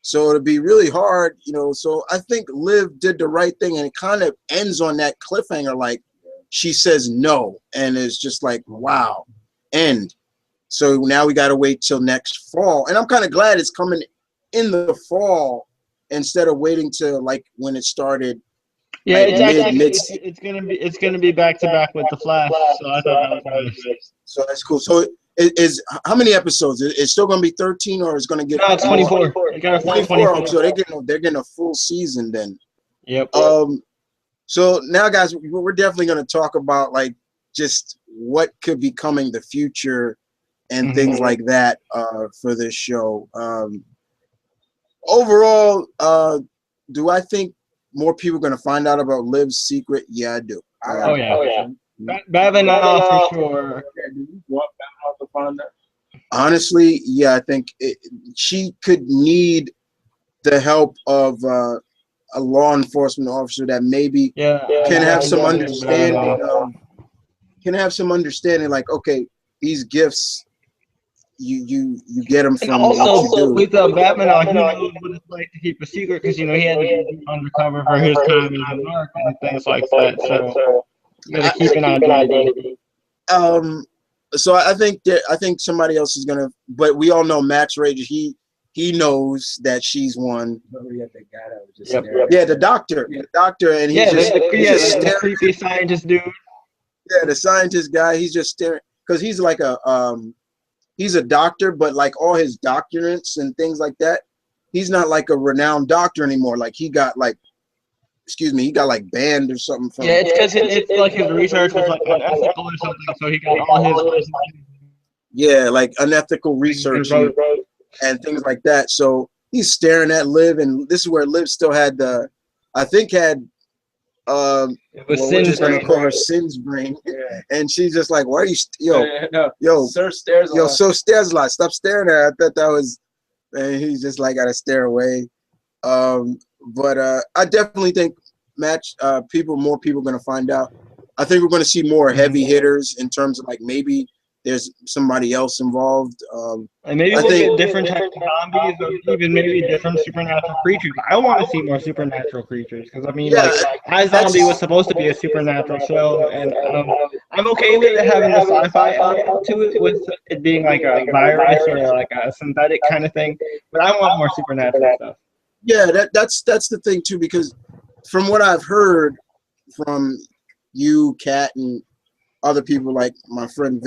So it'll be really hard, so I think Liv did the right thing, and it kind of ends on that cliffhanger, like, she says no, and it's just like, wow, end. So now we got to wait till next fall, and I'm kind of glad it's coming in the fall instead of waiting till, like, when it started. Yeah, it's gonna be back to back with the Flash, so I thought that was nice. So that's cool. So is how many episodes? It's still gonna be 13, or it's gonna get? No, it's 24. They got a 24. So they're getting a full season then. Yep. So now, guys, we're definitely going to talk about like just what could be coming the future and things like that for this show. Overall, do I think more people are going to find out about Liv's secret? Yeah, I do. Oh yeah. Babinov for sure. Do you want Babinov to find that? Honestly, yeah, I think she could need the help of a law enforcement officer that maybe can have some understanding. Can have some understanding, like, okay, these gifts, you get them from Also, what you do. with Babinov, he knows what it's like to keep a secret because he had to be undercover for his time as a narc and things like that. So you got to keep an identity. So I think somebody else is gonna, but we all know Max Rager. He knows that she's one. Yeah, the doctor, and he's the creepy scientist dude. Yeah, the scientist guy. He's just staring because he's like he's a doctor, but like all his doctorates and things like that, he's not like a renowned doctor anymore. Like he got like, he got like banned or something from. Yeah, it's because it's like his research was like unethical or something, so he got all his. Yeah, like unethical research and things like that. So he's staring at Liv, and this is where Liv still had we're just gonna call her Sin's brain, and she's just like, "Why are you, Sir stares a lot. So stares a lot. Stop staring at her." I thought that was, and he's just like, "Gotta stare away." But I definitely think more people are gonna find out. I think we're gonna see more heavy hitters in terms of like maybe there's somebody else involved. And maybe we'll get different types of zombies, or even maybe different supernatural creatures. I want to see more supernatural creatures because like iZombie was supposed to be a supernatural show, and I'm okay with it having the sci-fi element to it, with it being like a virus or like a synthetic kind of thing. But I want more supernatural stuff. Yeah, that's the thing too, because from what I've heard from you, Kat, and other people like my friend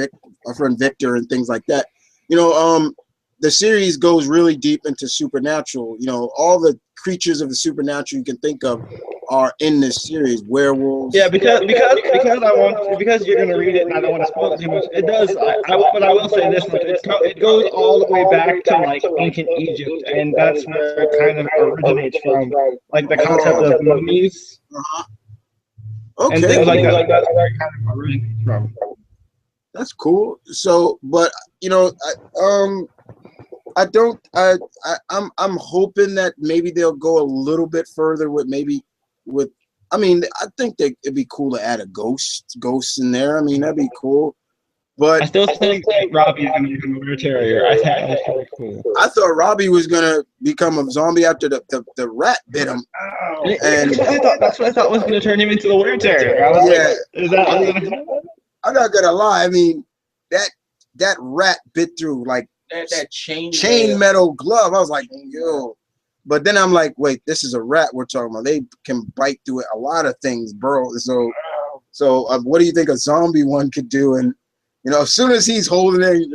Victor and things like that, the series goes really deep into supernatural. All the creatures of the supernatural you can think of are in this series. Werewolves. Yeah, because you're gonna read it, and I don't want to spoil it too much. It does. But I will say this much: it goes all the way back to like ancient Egypt, and that's where it kind of originates from, like the concept of mummies. Okay. And things like that. That's where it kind of originates from. That's cool. So, but I'm hoping that maybe they'll go a little bit further with. I mean, I think that it'd be cool to add a ghost in there. I mean, that'd be cool. But I still think Robbie's gonna become a weird terrier. I think that's pretty cool. I thought Robbie was gonna become a zombie after the rat bit him. And that's what I thought was gonna turn him into a weird terrier. I was like, is that what's gonna happen? I'm not gonna lie. I mean, that rat bit through like that chain metal glove. I was like, yo. But then I'm like, wait, this is a rat we're talking about. They can bite through a lot of things, bro. So what do you think a zombie one could do? And as soon as he's holding it,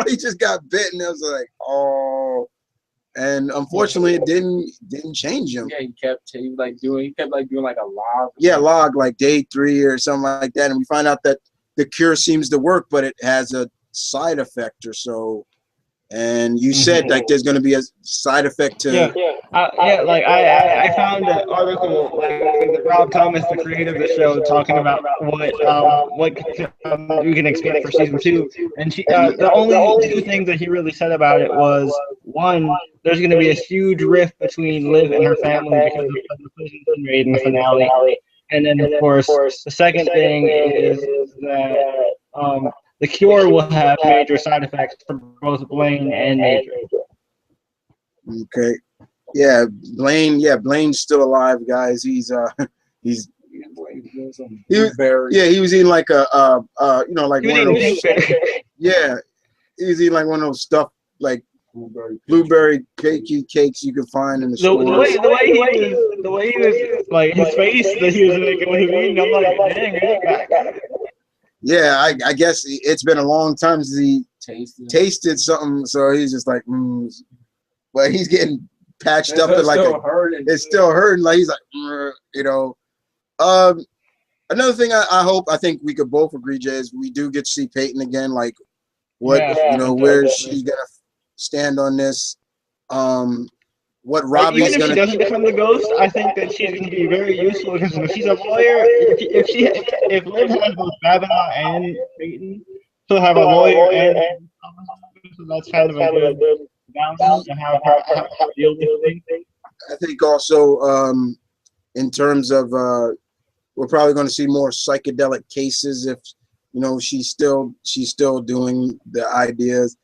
he just got bitten. I was like, oh. And unfortunately, it didn't change him. Yeah, he kept doing like a log. Yeah, log like day 3 or something like that. And we find out that the cure seems to work, but it has a side effect or so. And you said like there's going to be a side effect to. I found an article like Rob Thomas, the creator of the show, talking about what we can expect for season 2. And the only 2 things that he really said about it was, one, there's going to be a huge rift between Liv and her family because of the decisions made in the finale. And then, of course, the second thing is that the cure will have major side effects for both Blaine and Major. Okay. Yeah, Blaine's still alive, guys. He was eating like yeah, he was eating like one of those stuff like blueberry cakes you can find in the stores. The way he was like his face that he was making when he was eating, I'm like, dang. Yeah, I guess it's been a long time since he tasted something, so he's just like, But he's getting patched up and like it's still hurting. Like he's like, you know. Another thing I think we could both agree, Jay, is we do get to see Peyton again. Like, what you know, where she's gonna stand on this. What Robbie's even if she doesn't become the ghost, I think that she's gonna be very useful because if she's a lawyer, if Liv has both Babylon and Peyton, she'll have a lawyer and so that's kind of a good balance to have her deal with things. I think also in terms of we're probably going to see more psychedelic cases if you know she's still doing the ideas.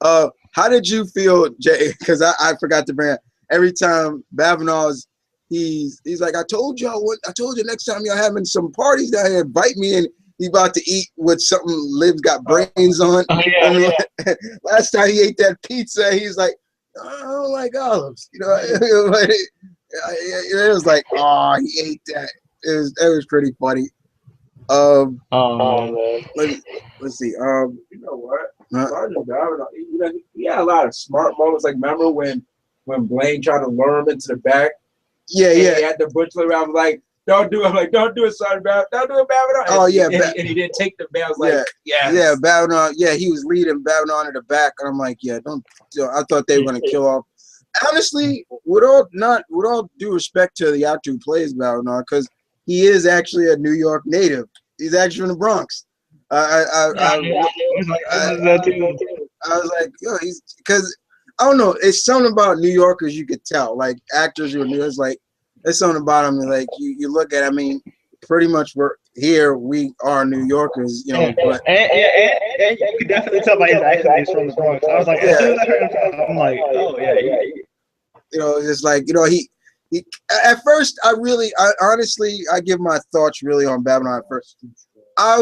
How did you feel, Jay? Because I forgot to bring up every time Bavinal's he's like, I told you next time y'all having some parties down here, invite me, and he about to eat with something Liv's got brains on. Last time he ate that pizza, he's like, I don't like olives, you know. It was like, oh, he ate that. It was pretty funny. Let's see. You know what? He had a lot of smart moments. Like, remember when Blaine tried to lure him into the back? Yeah. He had the butcher around like, don't do it. I'm like, don't do it, son. Don't do it, Babylon. Oh, yeah. And he didn't take the bell. I was like, yeah, Babylon. Yeah, he was leading Babylon in the back. And I'm like, yeah, don't. I thought they were going to kill off. Honestly, with all due respect to the actor who plays Babylon, because he is actually a New York native. He's actually from the Bronx. I was like, yo, he's because I don't know. It's something about New Yorkers you could tell. Like actors who are New Yorkers, like there's something about them. Like you look at. I mean, pretty much we're here. We are New Yorkers, you know. But and you can definitely tell by his accent he's from the Bronx. I was like, as soon as I heard him talk, I'm like, oh yeah. You know, it's like he. At first, I honestly give my thoughts really on Babylon at first. I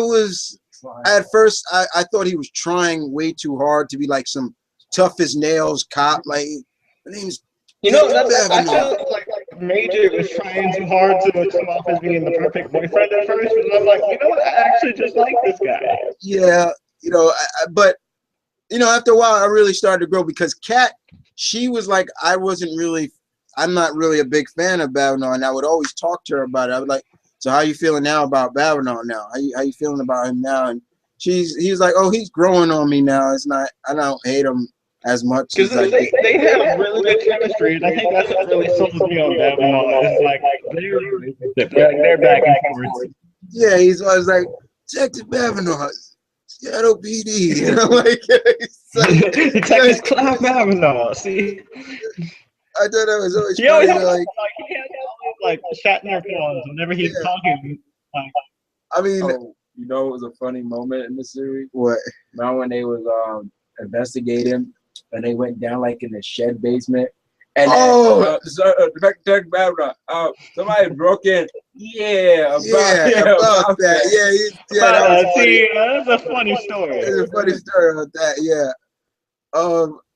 thought he was trying way too hard to be like some tough as nails cop. Like, my name's I felt like Major was trying too hard to come off as being the perfect boyfriend at first, but I'm like, you know what? I actually just like this guy. Yeah, but after a while, I really started to grow because Kat, she was like, I'm not really a big fan of Babylon, and I would always talk to her about it. I was like, so how you feeling now about Babylon now? How you feeling about him now? And he's like, oh, he's growing on me now. It's not, I don't hate him as much. Because they have really good chemistry, and I think that's what really sold me on Babylon. It's like they're back and forth. Yeah, I was like, Detective Babylon, Seattle PD. You know, like, Detective Cloud Babylon. See. I thought that was always he always had, he had like Shatner films whenever he's talking. I mean, you know, it was a funny moment in the series. What? Remember when they was investigating and they went down like in the shed basement. And Detective Babylon, somebody broke in. About that. That's a funny story. It's a funny story about that. Yeah.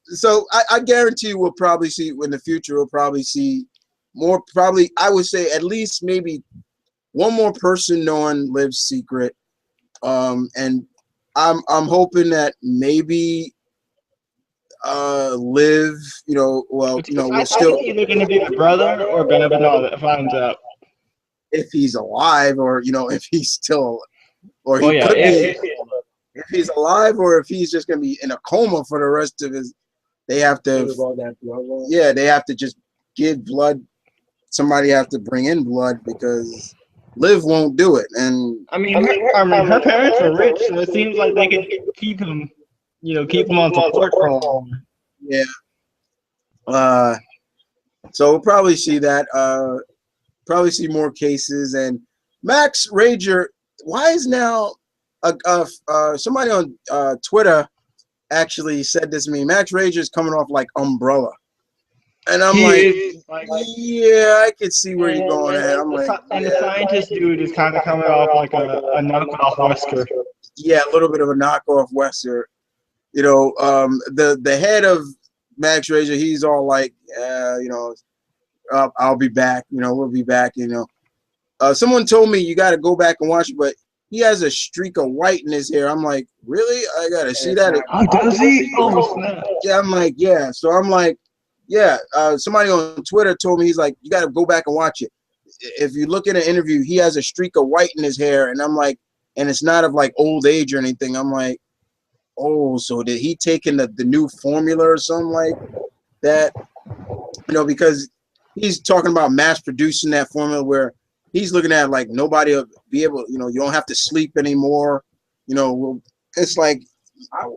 So I guarantee we'll probably see in the future. We'll probably see more. Probably, I would say at least maybe one more person knowing Liv's secret. And I'm hoping that maybe Liv, we're still either going to be the brother or Babylon that finds out if he's alive, or if he's still, or he could be if he's alive, or if he's just going to be in a coma for the rest of his. They have to, they have to just give blood. Somebody have to bring in blood because Liv won't do it. And I mean, her parents are rich, so it seems like they can keep him, keep him on support for a while. Yeah. So we'll probably see that. Probably see more cases. And Max Rager, why is now somebody on Twitter actually said this to me. Max Rager is coming off like Umbrella, and I'm yeah, I could see where you're going at. I'm like, the scientist dude is kind of coming off like a knockoff Wesker. Yeah, a little bit of a knockoff Wesker. The head of Max Rager, he's all like, I'll be back. We'll be back. Someone told me you got to go back and watch it, but he has a streak of white in his hair. I'm like, really? I gotta see that. Oh, does he? Oh, snap. Yeah, I'm like, yeah. So I'm like, Yeah, somebody on Twitter told me, he's like, you got to go back and watch it. If you look at an interview, he has a streak of white in his hair, and I'm like, and it's not of like old age or anything. I'm like, oh, so did he take in the new formula or something like that? You know, because he's talking about mass producing that formula where he's looking at like nobody will be able, you know, you don't have to sleep anymore. You know, it's like I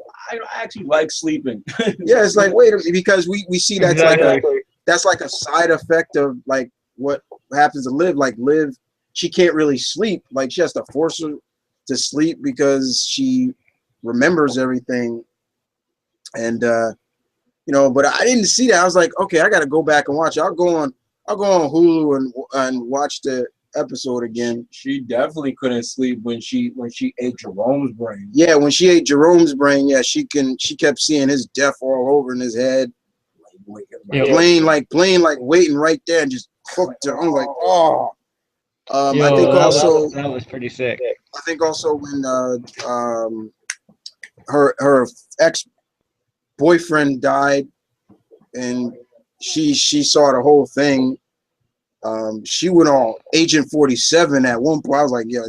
actually like sleeping. yeah, it's like wait a minute, because we see that's Exactly. like a side effect of like what happens to Liv. Like Liv, she can't really sleep. Like she has to force her to sleep because she remembers everything. And you know, but I didn't see that. I was like, okay, I got to go back and watch it. I'll go on Hulu and watch the episode again. She definitely couldn't sleep when she ate Jerome's brain. Yeah, when she ate Jerome's brain, yeah, she kept seeing his death all over in his head. Blaine waiting right there and just cooked her. I'm like, oh. I think also that was pretty sick. I think also when her ex-boyfriend died and she saw the whole thing. She went all Agent 47 at one point. I was like, yeah,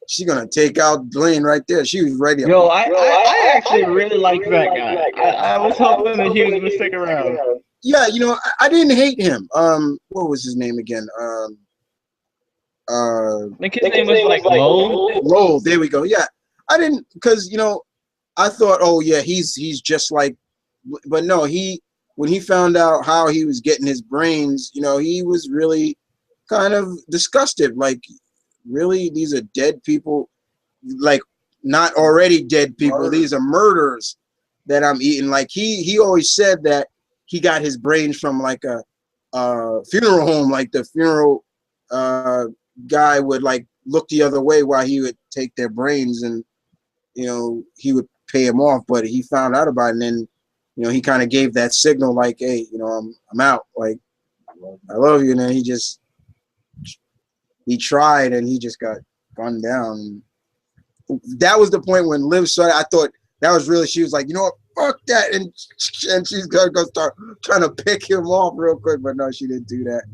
she gonna take out Blaine right there. She was ready. Yo, I actually really like that guy. I was hoping that he was gonna stick around. Yeah, you know, I didn't hate him. What was his name again? I think his name was like Lowell. Lowell, there we go. Yeah, I didn't, because you know, I thought, oh yeah, he's just like, but no, when he found out how he was getting his brains, you know, he was really kind of disgusted. Like, really, these are dead people, like not already dead people. These are murderers that I'm eating. Like he always said that he got his brains from like a funeral home, like the funeral guy would like look the other way while he would take their brains, and you know he would pay him off. But he found out about it, and then you know he kind of gave that signal like, hey, you know, I'm out, like I love you. And then he tried and he just got gunned down. That was the point when Liv started. I thought that was really, she was like, you know what, fuck that, and she's gonna go start trying to pick him off real quick, but no, she didn't do that.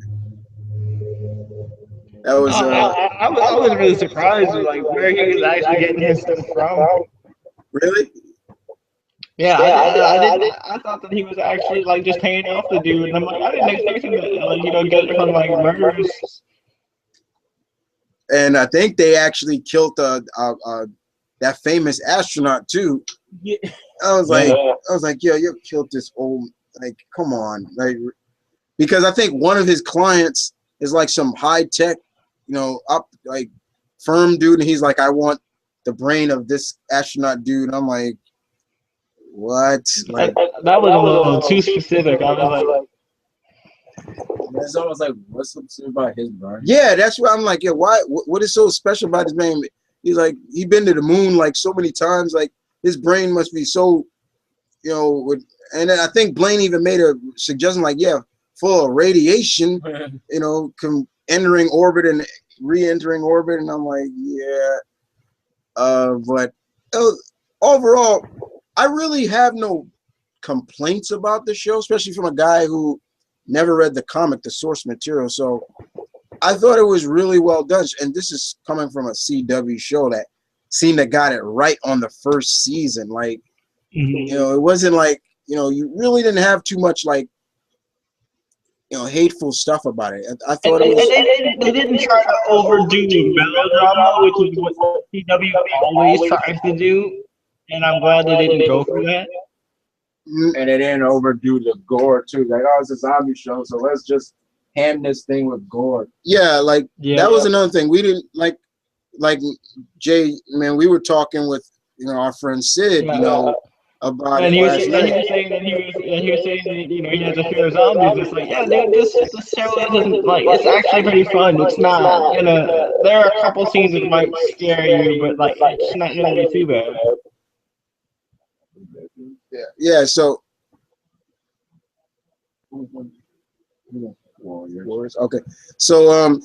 That was I was really surprised with like where he was actually getting his stuff from. really. Yeah, I thought that he was actually like just paying off the dude, and I'm like, I didn't expect him to like, you know, get it from like murderers. And I think they actually killed that famous astronaut too. Yeah. I was like, yo, you killed this old, like, come on, like, because I think one of his clients is like some high tech, you know, up like firm dude, and he's like, I want the brain of this astronaut dude. And I'm like, what? Like, that was a little too specific. I was like, it's almost like, what's so about his brain? yeah, that's what I'm like. Yeah, why? What is so special about his brain? He's like, he's been to the moon like so many times. Like his brain must be so, you know. And then I think Blaine even made a suggestion like, yeah, full of radiation, you know, entering orbit and re-entering orbit. And I'm like, yeah. But overall, I really have no complaints about the show, especially from a guy who never read the comic, the source material. So I thought it was really well done. And this is coming from a CW show that seemed to got it right on the first season. Like, you know, it wasn't like, you know, you really didn't have too much like, you know, hateful stuff about it. I thought it was. They didn't try to overdo melodrama, which is what CW always tries to do. And I'm glad they didn't go for that. And they didn't overdo the gore too. Like, oh, it's a zombie show, so let's just ham this thing with gore. Yeah, like that was another thing. We didn't like Jay, man, we were talking with, you know, our friend Sid, you know, about and it. he was Last saying night. that he was saying that, you know, he has a fear of zombies. It's like, yeah, dude, this show isn't like, it's actually pretty fun. It's not, you know, there are a couple scenes that might scare you, but like it's not gonna be too bad. Yeah, so okay. So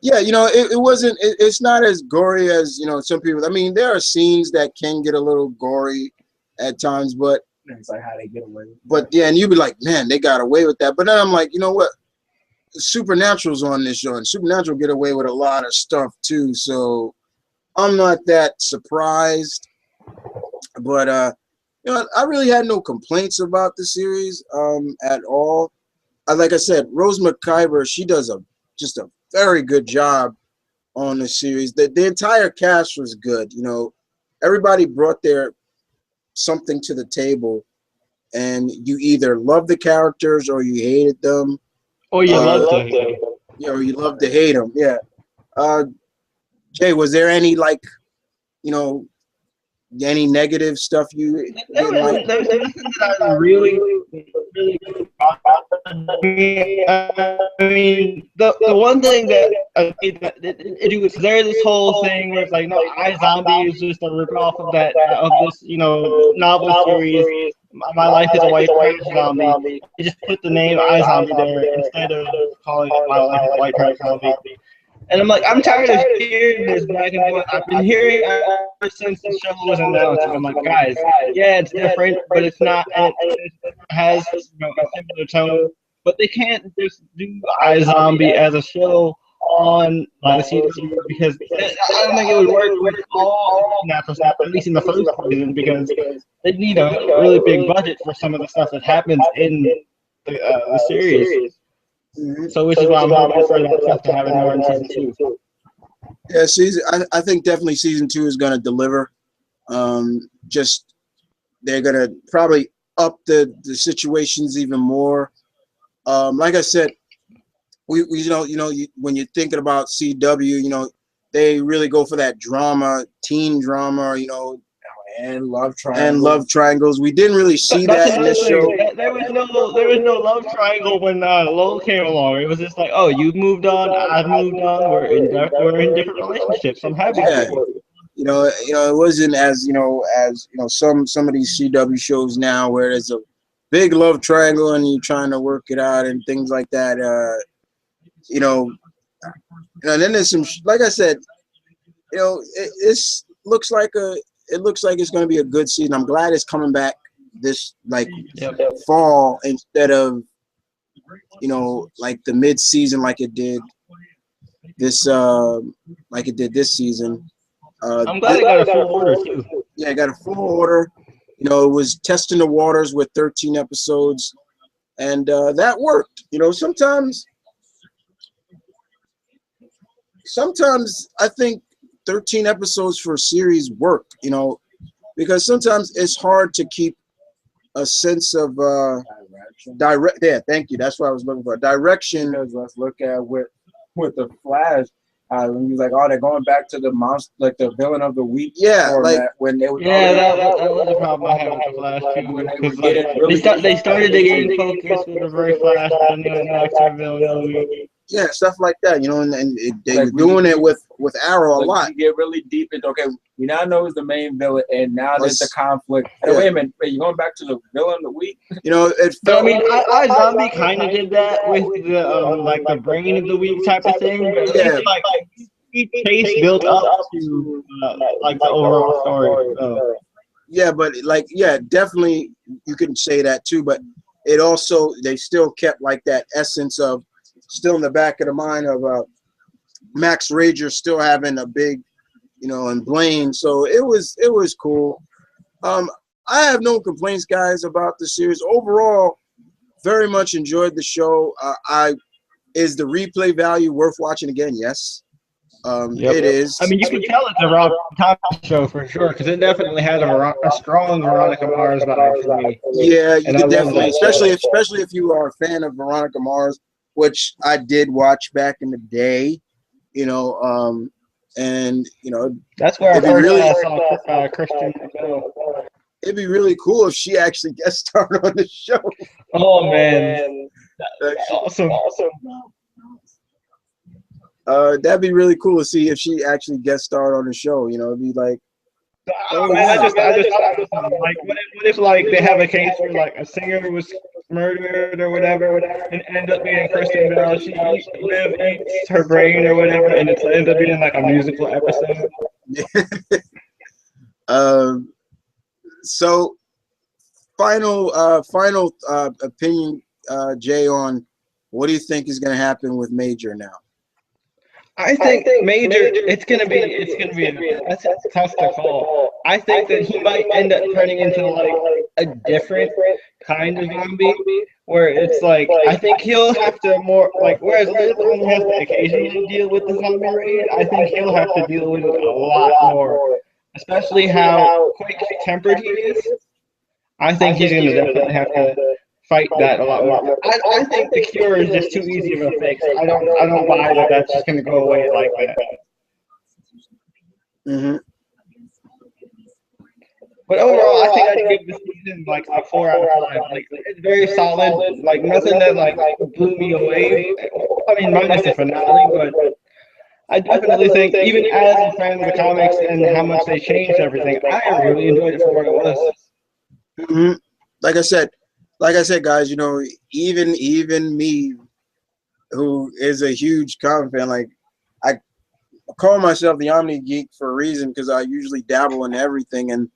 yeah, you know, it wasn't it's not as gory as, you know, some people. I mean, there are scenes that can get a little gory at times, but And it's like how they get away with it. But yeah, and you'd be like, man, they got away with that. But then I'm like, you know what? Supernatural's on this show, and Supernatural get away with a lot of stuff too. So I'm not that surprised. But you know, I really had no complaints about the series at all. Like I said, Rose McIver, she does just a very good job on the series. The entire cast was good. You know, everybody brought their something to the table, and you either love the characters or you hated them. Oh, you love to. Yeah, or you love to hate them. Yeah. Jay, was there any like, you know, any negative stuff you There didn't like? was nothing that I really I mean, the one thing that it was there's this whole thing where it's like, no, iZombie is just a ripoff of this novel series. My life is a white trash zombie. You just put the name iZombie there instead of calling it My Life is a White Trash Zombie. And I'm like, I'm tired of hearing this back and forth. I've been hearing ever since the show was announced. I'm like, guys, yeah, it's different, but it's not. It has a similar tone, but they can't just do iZombie as a show on the CW because I don't think it would work with all natural stuff, at least in the first season, because they need a really big budget for some of the stuff that happens in the series. Mm-hmm. So which is why I'm hoping for that stuff to happen more in season 2. Yeah, I think definitely season 2 is going to deliver. Just they're going to probably up the situations even more. Like I said, we when you're thinking about CW, they really go for that drama, teen drama, And love triangles. We didn't really see that in this show. There was no love triangle when Lowell came along. It was just like, oh, you've moved on, I've moved on. We're in different relationships. I'm happy Yeah. for you. It wasn't as some of these CW shows now where there's a big love triangle and you're trying to work it out and things like that. And then there's some, like I said, it looks like it's going to be a good season. I'm glad it's coming back this fall instead of like the mid season like it did this season. I'm glad it got a full order too. Yeah, it got a full order. It was testing the waters with 13 episodes, and that worked. Sometimes I think 13 episodes for a series work, because sometimes it's hard to keep a sense of direct. Yeah, thank you. That's what I was looking for. Direction. Because let's look at with the Flash. When he's like, oh, they're going back to the monster, like the villain of the week. Yeah, format, when they were that was the problem I had with the Flash too. They started to get focused with the very Flash, and then they went back to the villain of the week. Yeah, stuff like that, and they were doing it with Arrow a lot. You get really deep into, okay, we now know he's the main villain, and now there's the conflict. Yeah. Wait a minute, you're going back to the villain of the week? It But felt. I mean, iZombie kind of did that with the brain of the week type of thing. But Yeah. Each case built up to the overall story. So. Yeah, but definitely you can say that too. But it also, they still kept like that essence of still in the back of the mind of Max Rager still having a big, and Blaine. So it was cool. I have no complaints, guys, about the series. Overall, very much enjoyed the show. Is the replay value worth watching again? Yes. It is. I mean, you can tell it's a Rob Thomas show for sure, because it definitely has a strong Veronica Mars vibe for me. Yeah, you can definitely, especially if you are a fan of Veronica Mars, which I did watch back in the day, and that's where I saw Christian. It'd be really cool if she actually guest starred on the show. Oh man, that's awesome! That'd be really cool to see if she actually guest starred on the show. It'd be like, oh man, I just thought, like, what if like they have a case where like a singer was murdered or whatever, and end up being Kristen Bell. She eats her brain or whatever, and it ends up being like a musical episode. So final opinion, Jay, on what do you think is going to happen with Major now? I think Major, that's tough to call. I think that he might end up turning into like a different kind of zombie, where it's like I think he'll have to more like whereas Liz only has to occasionally deal with the zombie raid, I think he'll have to deal with it a lot more, especially how quick tempered he is. I think he's going to definitely have to fight that a lot more. I think the cure is just too easy of a fix. I don't buy that that's just going to go away like that. Mm-hmm. But overall, I think I'd give this season like a 4 out of 5. Like it's very solid. Like nothing that like blew me away. I mean, minus the finale, but I definitely think even as a fan of the comics and how much they changed everything, I really enjoyed it for what it was. Mm-hmm. Like I said, guys, you know, even me, who is a huge comic fan, like I call myself the Omni Geek for a reason because I usually dabble in everything, and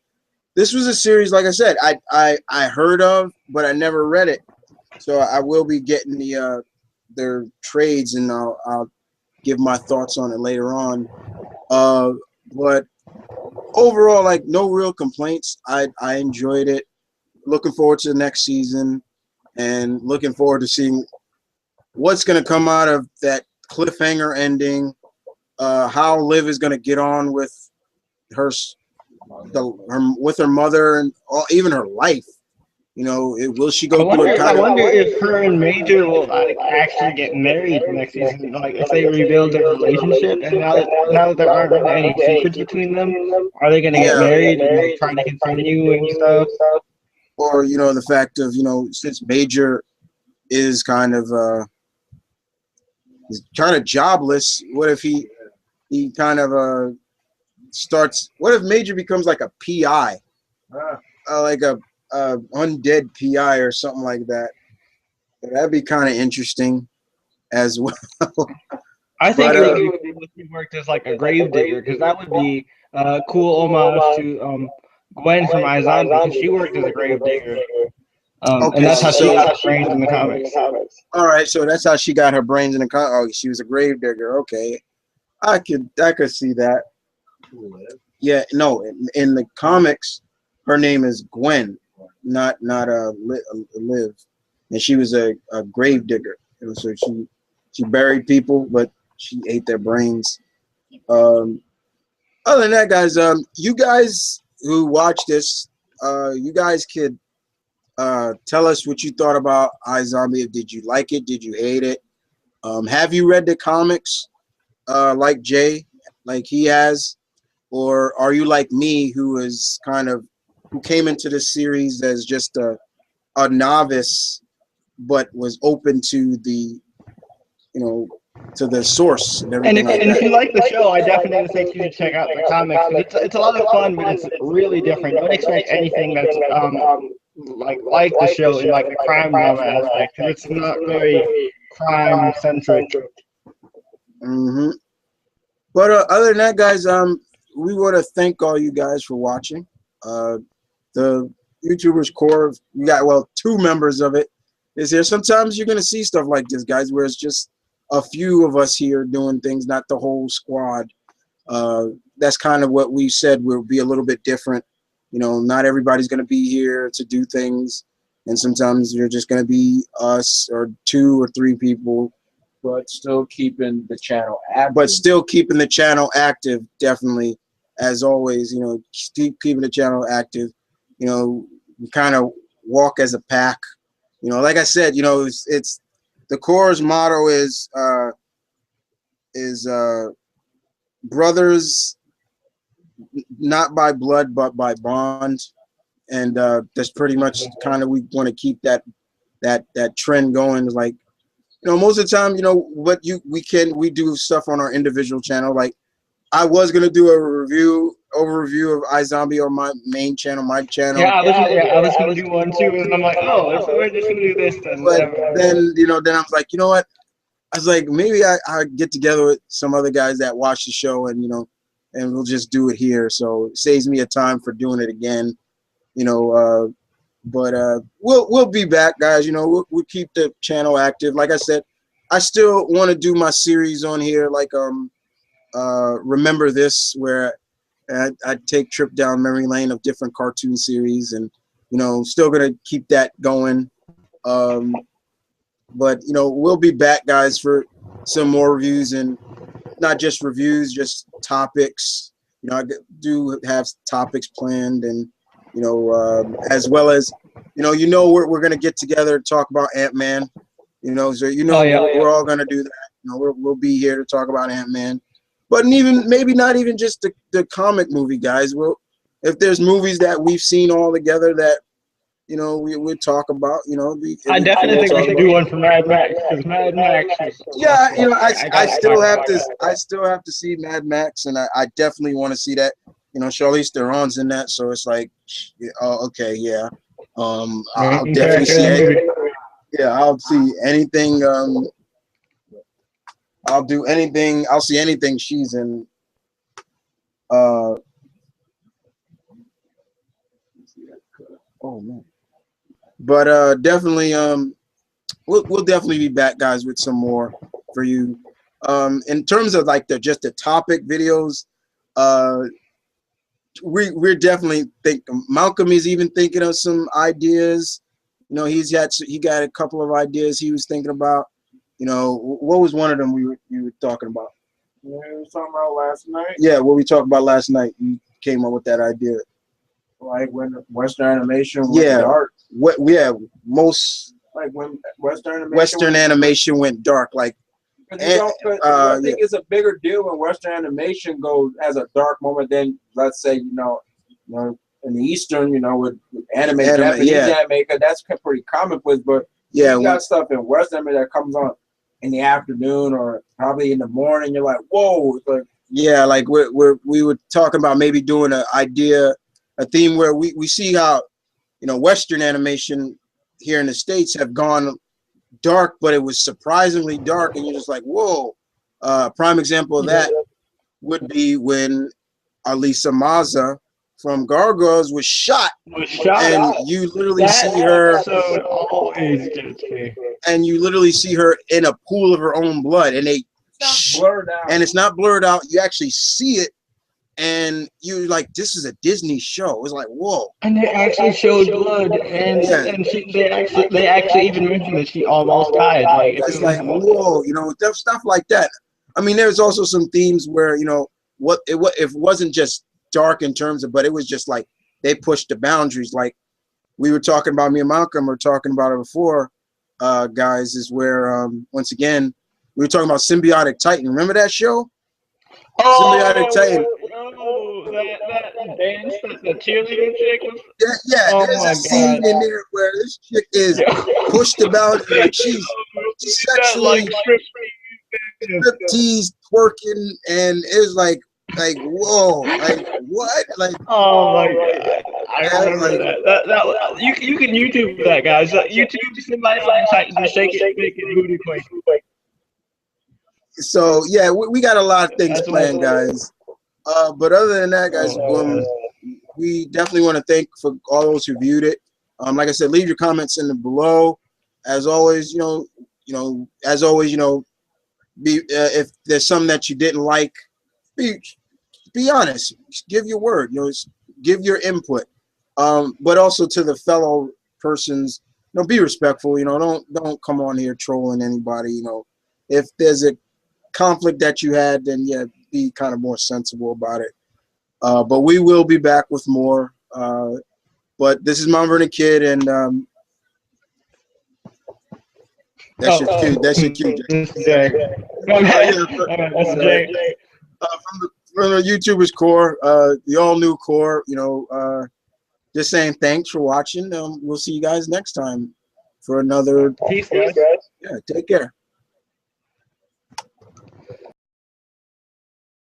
this was a series, like I said, I heard of, but I never read it, so I will be getting their trades, and I'll give my thoughts on it later on. But overall, like no real complaints. I enjoyed it. Looking forward to the next season, and looking forward to seeing what's going to come out of that cliffhanger ending. How Liv is going to get on with her, with her mother, and even her life. You know, will she go through it? I wonder if her and Major will like actually get married next season. Like if they rebuild their relationship, and now that there aren't really any secrets between them, are they going to get married and like try to continue and stuff? Or you know, the fact of since Major is kind of jobless, what if he kind of starts? What if Major becomes like a PI, like a undead PI or something like that? That'd be kind of interesting as well. I think it would be cool if he worked as like a grave digger, because that would be a cool homage to Gwen from iZombie, because she worked as a grave digger. And that's how she got her brains in the comics. All right, so that's how she got her brains in the comics. Oh, she was a grave digger. Okay, I could see that. Yeah, no, in the comics, her name is Gwen, not Liv, and she was a grave digger. So she buried people, but she ate their brains. Other than that, guys, you guys who watch this, you guys could tell us what you thought about iZombie. Did you like it? Did you hate it? Have you read the comics like Jay, like he has? Or are you like me, who came into this series as just a novice, but was open to the, to the source and everything and if you like the show, I definitely think you should check out the comics. It's a lot of fun, but it's really different. Don't expect anything that's like the show in like the crime drama aspect, because it's not very crime centric. Mm-hmm. But other than that, guys, we want to thank all you guys for watching. The YouTubers core, we got 2 members of it is here. Sometimes you're gonna see stuff like this, guys, where it's just a few of us here doing things, not the whole squad. That's kind of what we said. We'll be a little bit different. Not everybody's gonna be here to do things, and sometimes you're just gonna be us or 2 or 3 people. But still keeping the channel active. Definitely, as always. Keeping the channel active. We kind of walk as a pack. Like I said, it's the core's motto is brothers, not by blood but by bond, and that's pretty much kind of, we want to keep that trend going. Like, most of the time, we do stuff on our individual channel. Like, I was gonna do a overview of iZombie on my main channel, my channel. Yeah, I was gonna do one too, and I'm like, oh, if we're just gonna do this, then. But then I was like, you know what? I was like, maybe I get together with some other guys that watch the show, and and we'll just do it here. So it saves me a time for doing it again. But we'll be back, guys. You know, we'll keep the channel active. Like I said, I still want to do my series on here, like Remember This, where I take trip down memory lane of different cartoon series, and you know, still gonna keep that going. But you know, we'll be back, guys, for some more reviews, and not just reviews, just topics. You know, I do have topics planned, and you know, as well as we're gonna get together to talk about Ant-Man. You know, so we're all gonna do that. You know, we'll be here to talk about Ant-Man, but even maybe not even just the comic movie, guys. If there's movies that we've seen all together that you know we talk about, you know, I definitely think we should do one for Mad Max, because Mad Max is, yeah, you know, I still have to see Mad Max, and I definitely want to see that. You know, Charlize Theron's in that, so it's like, oh, okay, yeah. I'll definitely see it. Yeah, I'll see anything. I'll do anything. I'll see anything she's in. Oh man. But definitely, we'll definitely be back, guys, with some more for you. In terms of like just the topic videos, we're definitely Malcolm is even thinking of some ideas. You know, he got a couple of ideas he was thinking about. You know, what was one of them you were talking about? Yeah, we were talking about last night. Yeah, what we talked about last night. You came up with that idea. Like when Western animation went dark. Most like when Western animation went dark. Like, I think it's a bigger deal when Western animation has a dark moment than, let's say, you know, in the Eastern, you know, with Japanese anime, because that's pretty commonplace. But you got stuff in Western anime that comes on in the afternoon or probably in the morning. You're like, whoa! It's like, yeah, like we were talking about maybe doing a theme where we see how, you know, Western animation here in the States have gone dark, but it was surprisingly dark, and you're just like, whoa. Prime example of that would be when Alisa Maza from Gargoyles was shot, and you literally see her. Always gets me. And you literally see her in a pool of her own blood, and it's not blurred out. And it's not blurred out. You actually see it, and you're like, this is a Disney show. It's like, whoa. And they actually showed blood, and they actually even mentioned that she almost died. Like, it's like, whoa, you know, stuff like that. I mean, there's also some themes where, you know, it wasn't just dark in terms of, but it was just like they pushed the boundaries. Like we were talking about, me and Malcolm were talking about it before, guys, is where once again we were talking about Symbiotic Titan. Remember that show? Symbiotic Titan. That dance, the cheerleading chick was. Yeah. There's a scene in there where this chick is pushed about, like she's sexually striptease twerking, and it was like whoa, like what, like oh my god, I remember that. You can YouTube that, guys. YouTube Symbiotic Titan, shake it, booty quake. So yeah, we got a lot of things planned, guys. But other than that, guys, we definitely want to thank for all those who viewed it. Like I said, leave your comments in the below. As always, be if there's something that you didn't like, be honest. Give your word. You know, give your input. But also to the fellow persons, you know, be respectful. You know, don't come on here trolling anybody. You know, if there's a conflict that you had, then yeah, be kind of more sensible about it. But we will be back with more. But this is Mount Vernon Kid, and that's your cue. That's your cue. This is Jay. That's Jay. From the YouTubers core, the all new core. You know, just saying thanks for watching. We'll see you guys next time for another. Peace, guys. Yeah, take care.